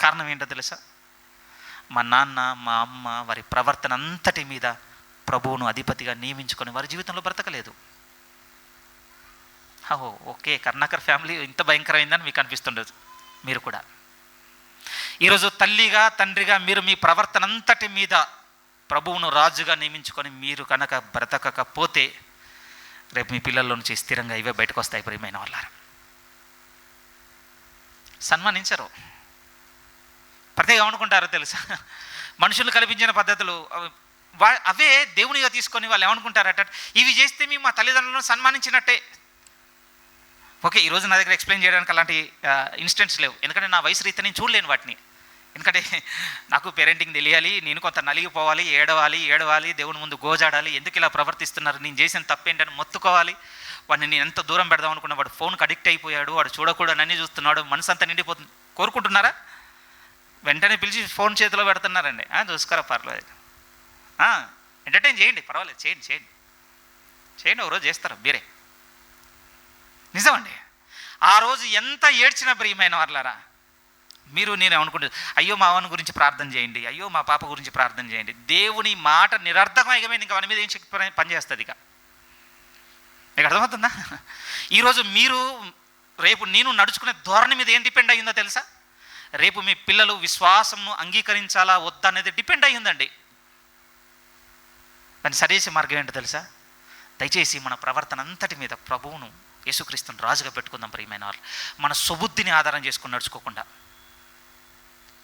కారణం ఏంటో తెలుసా? మా నాన్న మా అమ్మ వారి ప్రవర్తన అంతటి మీద ప్రభువును అధిపతిగా నియమించుకొని వారి జీవితంలో బ్రతకలేదు. ఓకే, కర్ణాకర్ ఫ్యామిలీ ఇంత భయంకరమైందని మీకు అనిపిస్తుండదు. మీరు కూడా ఈరోజు తల్లిగా తండ్రిగా మీరు మీ ప్రవర్తన అంతటి మీద ప్రభువును రాజుగా నియమించుకొని మీరు కనుక బ్రతకకపోతే రేపు మీ పిల్లల నుంచి స్థిరంగా ఇవే బయటకు వస్తాయి. ప్రియమైన వాళ్ళారా, సన్మానించరు. ప్రత్యేకంగా ఏమనుకుంటారో తెలుసా, మనుషులు కల్పించిన పద్ధతులు అవే దేవునిగా తీసుకొని వాళ్ళు ఏమనుకుంటారట, ఇవి చేస్తే మేము మా తల్లిదండ్రులను సన్మానించినట్టే. ఓకే, ఈరోజు నా దగ్గర ఎక్స్ప్లెయిన్ చేయడానికి అలాంటి ఇన్స్టెంట్స్ లేవు, ఎందుకంటే నా వయసు రీతి నేను చూడలేను వాటిని. ఎందుకంటే నాకు పేరెంటింగ్ తెలియాలి, నేను కొంత నలిగిపోవాలి, ఏడవాలి, దేవుని ముందు గోజాడాలి, ఎందుకు ఇలా ప్రవర్తిస్తున్నారు, నేను చేసిన తప్పేంటని మొత్తుకోవాలి. వాడిని నేను ఎంత దూరం పెడదాం అనుకున్నా, వాడు ఫోన్కి అడిక్ట్ అయిపోయాడు, వాడు చూడకూడదు అన్నీ చూస్తున్నాడు, మనసు అంతా నిండిపోతుంది. కోరుకుంటున్నారా? వెంటనే పిలిచి ఫోన్ చేతిలో పెడుతున్నారండి. చూసుకోరా, పర్లేదు, ఎంటర్టైన్ చేయండి, పర్వాలేదు, చేయండి, ఒక రోజు చేస్తారు మీరే. నిజమండి. ఆ రోజు ఎంత ఏడ్చిన ప్రియమైన వాళ్ళారా, నేను ఏమనుకుంటే, అయ్యో మా వాని గురించి ప్రార్థన చేయండి, అయ్యో మా పాప గురించి ప్రార్థన చేయండి. దేవుని మాట నిరర్థకమైపోయింది, ఇంకా వాని మీద ఏం శక్తి పనిచేస్తుంది? ఇక మీకు అర్థమవుతుందా? ఈరోజు రేపు నేను నడుచుకునే ధోరణి మీద ఏం డిపెండ్ అయ్యిందో తెలుసా? రేపు మీ పిల్లలు విశ్వాసంను అంగీకరించాలా వద్దా అనేది డిపెండ్ అయ్యిందండి. దాన్ని సరిచేసే మార్గం ఏంటో తెలుసా? దయచేసి మన ప్రవర్తన అంతటి మీద ప్రభువును, యేసుక్రీస్తుని రాజుగా పెట్టుకుందాం ప్రియమైన వాళ్ళు. మన సుబుద్ధిని ఆధారం చేసుకుని నడుచుకోకుండా.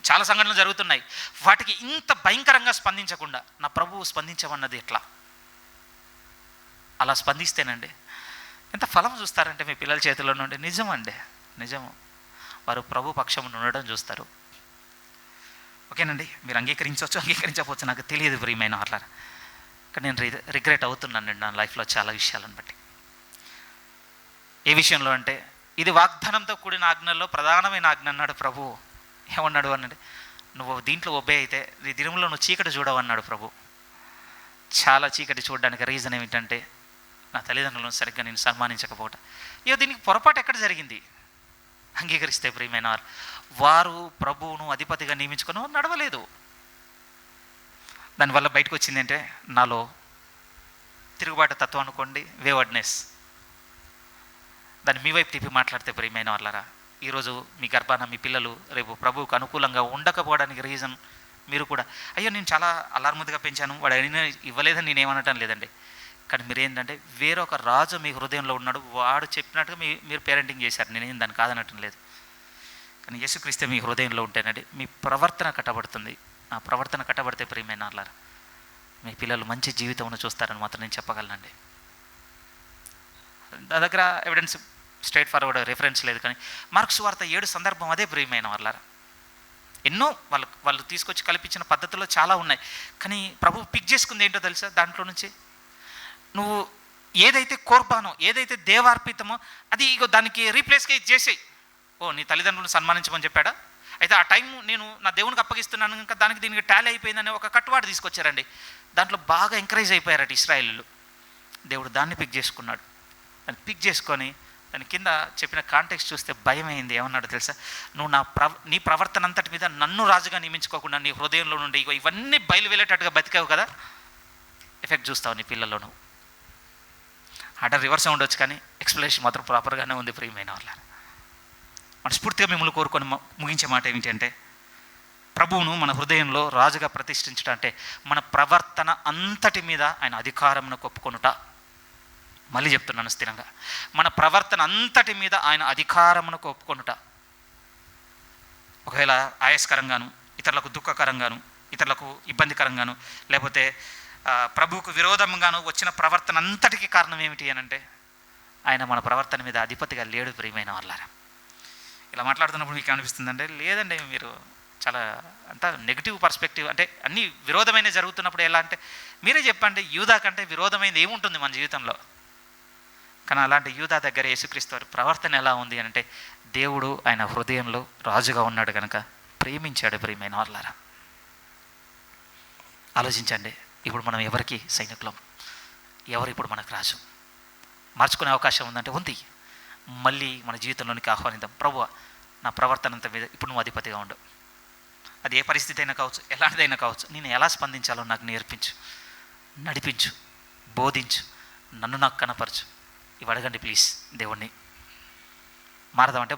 చాలా సంఘటనలు జరుగుతున్నాయి, వాటికి ఇంత భయంకరంగా స్పందించకుండా నా ప్రభువు స్పందించమన్నది ఎట్లా? అలా స్పందిస్తేనండి ఎంత ఫలం చూస్తారంటే మీ పిల్లల చేతిలో నుండి. నిజము, వారు ప్రభు పక్షం ఉండడం చూస్తారు. ఓకేనండి, మీరు అంగీకరించవచ్చు నాకు తెలియదు ప్రియమైన వాళ్ళ. కానీ నేను రిగ్రెట్ అవుతున్నానండి నా లైఫ్లో చాలా విషయాలను బట్టి. ఏ విషయంలో అంటే, ఇది వాగ్దానంతో కూడిన ఆజ్ఞల్లో ప్రధానమైన ఆజ్ఞ అన్నాడు ప్రభు. ఏమన్నాడు అన్నాడు, నువ్వు దీంట్లో ఒబే అయితే నీ దినములో నువ్వు చీకటి చూడవన్నాడు ప్రభు. చాలా చీకటి చూడడానికి రీజన్ ఏమిటంటే, నా తల్లిదండ్రులను సరిగ్గా నేను సన్మానించకపోవటం. దీనికి పొరపాటు ఎక్కడ జరిగింది? అంగీకరిస్తే ప్రియమైన వారు ప్రభువును అధిపతిగా నియమించుకొని నడవలేదు. దానివల్ల బయటకు వచ్చింది అంటే నాలో తిరుగుబాటు తత్వం అనుకోండి, వేవర్డ్నెస్. దాన్ని మీ వైపు తిప్పి మాట్లాడితే ప్రియమైన వాళ్ళారా, ఈరోజు మీ గర్భాన మీ పిల్లలు రేపు ప్రభువుకు అనుకూలంగా ఉండకపోవడానికి రీజన్ మీరు కూడా, అయ్యో నేను చాలా అల్లారుముద్దుగా పెంచాను, వాడు అయినా ఇవ్వలేదని నేనేమనటం లేదండి. కానీ మీరు ఏంటంటే వేరొక రాజు మీ హృదయంలో ఉన్నాడు, వాడు చెప్పినట్టుగా మీరు పేరెంటింగ్ చేశారు. నేనేం దాన్ని కాదనటం లేదు. కానీ యేసుక్రీస్తే మీ హృదయంలో ఉంటేనండి మీ ప్రవర్తన కట్టబడుతుంది. ఆ ప్రవర్తన కట్టబడితే ప్రియమైన వాళ్ళారా, మీ పిల్లలు మంచి జీవితంలో చూస్తారని మాత్రం నేను చెప్పగలనండి. నా దగ్గర ఎవిడెన్స్ స్ట్రైట్ ఫార్వర్డ్ రిఫరెన్స్ లేదు, కానీ మార్క్స్ వార్త 7 సందర్భం అదే ప్రియమైన వాళ్ళారా. ఎన్నో వాళ్ళు తీసుకొచ్చి కల్పించిన పద్ధతుల్లో చాలా ఉన్నాయి, కానీ ప్రభు పిక్ చేసుకుంది ఏంటో తెలుసా? దాంట్లో నుంచి నువ్వు ఏదైతే కోర్బానో, ఏదైతే దేవార్పితమో అది దానికి రీప్లేస్గా ఇది చేసేయి. నీ తల్లిదండ్రులను సన్మానించమని చెప్పాడా? అయితే ఆ టైం నేను నా దేవునికి అప్పగిస్తున్నాను, ఇంకా దానికి దీనికి టాలీ అయిపోయిందని ఒక కట్టుబాటు తీసుకొచ్చారండి. దాంట్లో బాగా ఎంకరేజ్ అయిపోయారట ఇశ్రాయేలీలు. దేవుడు దాన్ని పిక్ చేసుకున్నాడు. దాన్ని పిక్ చేసుకొని దాని కింద చెప్పిన కాంటెక్స్ట్ చూస్తే భయం అయింది. ఏమన్నాడు తెలుసా? నువ్వు నీ ప్రవర్తన అంతటి మీద నన్ను రాజుగా నియమించుకోకుండా నీ హృదయంలో నుండి ఇవన్నీ బయలు వెళ్ళేటట్టుగా బతికావు కదా, ఎఫెక్ట్ చూస్తావు నీ పిల్లల్లో. నువ్వు ఆర్డర్ రివర్స్ ఉండొచ్చు, కానీ ఎక్స్ప్లెనేషన్ మాత్రం ప్రాపర్గానే ఉంది ప్రియమైన వాళ్ళ. మనస్ఫూర్తిగా మిమ్మల్ని కోరుకొని ముగించే మాట ఏమిటంటే, ప్రభువును మన హృదయంలో రాజుగా ప్రతిష్ఠించడం అంటే మన ప్రవర్తన అంతటి మీద ఆయన అధికారమును ఒప్పుకొనుట. మళ్ళీ చెప్తున్నాను స్థిరంగా, మన ప్రవర్తన అంతటి మీద ఆయన అధికారమును ఒప్పుకొనుట. ఒకవేళ ఆయాస్కరంగాను, ఇతరులకు దుఃఖకరంగాను, ఇతరులకు ఇబ్బందికరంగాను, లేకపోతే ప్రభువుకు విరోధంగాను వచ్చిన ప్రవర్తన అంతటికి కారణం ఏమిటి అని అంటే, ఆయన మన ప్రవర్తన మీద అధిపతిగా లేడు ప్రియమైన వాళ్ళారా. ఇలా మాట్లాడుతున్నప్పుడు మీకు అనిపిస్తుందంటే, లేదండి మీరు చాలా అంతా నెగిటివ్ పర్స్పెక్టివ్, అంటే అన్నీ విరోధమైన జరుగుతున్నప్పుడు ఎలా అంటే, మీరే చెప్పండి, యూదా కంటే విరోధమైనది ఏముంటుంది మన జీవితంలో? కానీ అలాంటి యూదా దగ్గర యేసుక్రీస్తు వారి ప్రవర్తన ఎలా ఉంది అంటే, దేవుడు ఆయన హృదయంలో రాజుగా ఉన్నాడు కనుక ప్రేమించాడు ప్రియమైన వాళ్ళారా. ఆలోచించండి, ఇప్పుడు మనం ఎవరికి సైనికులం? ఎవరు ఇప్పుడు మనకు రాజు? మార్చుకునే అవకాశం ఉందంటే ఉంది. మళ్ళీ మన జీవితంలోనికి ఆహ్వానిద్దాం. ప్రభువా, నా ప్రవర్తన అంత మీద ఇప్పుడు నువ్వు అధిపతిగా ఉండు. అది ఏ పరిస్థితి అయినా కావచ్చు, ఎలాంటిదైనా కావచ్చు, నేను ఎలా స్పందించాలో నాకు నేర్పించు, నడిపించు, బోధించు, నన్ను నాకు కనపరచు. ఇవి అడగండి ప్లీజ్ దేవుణ్ణి. మారదామంటే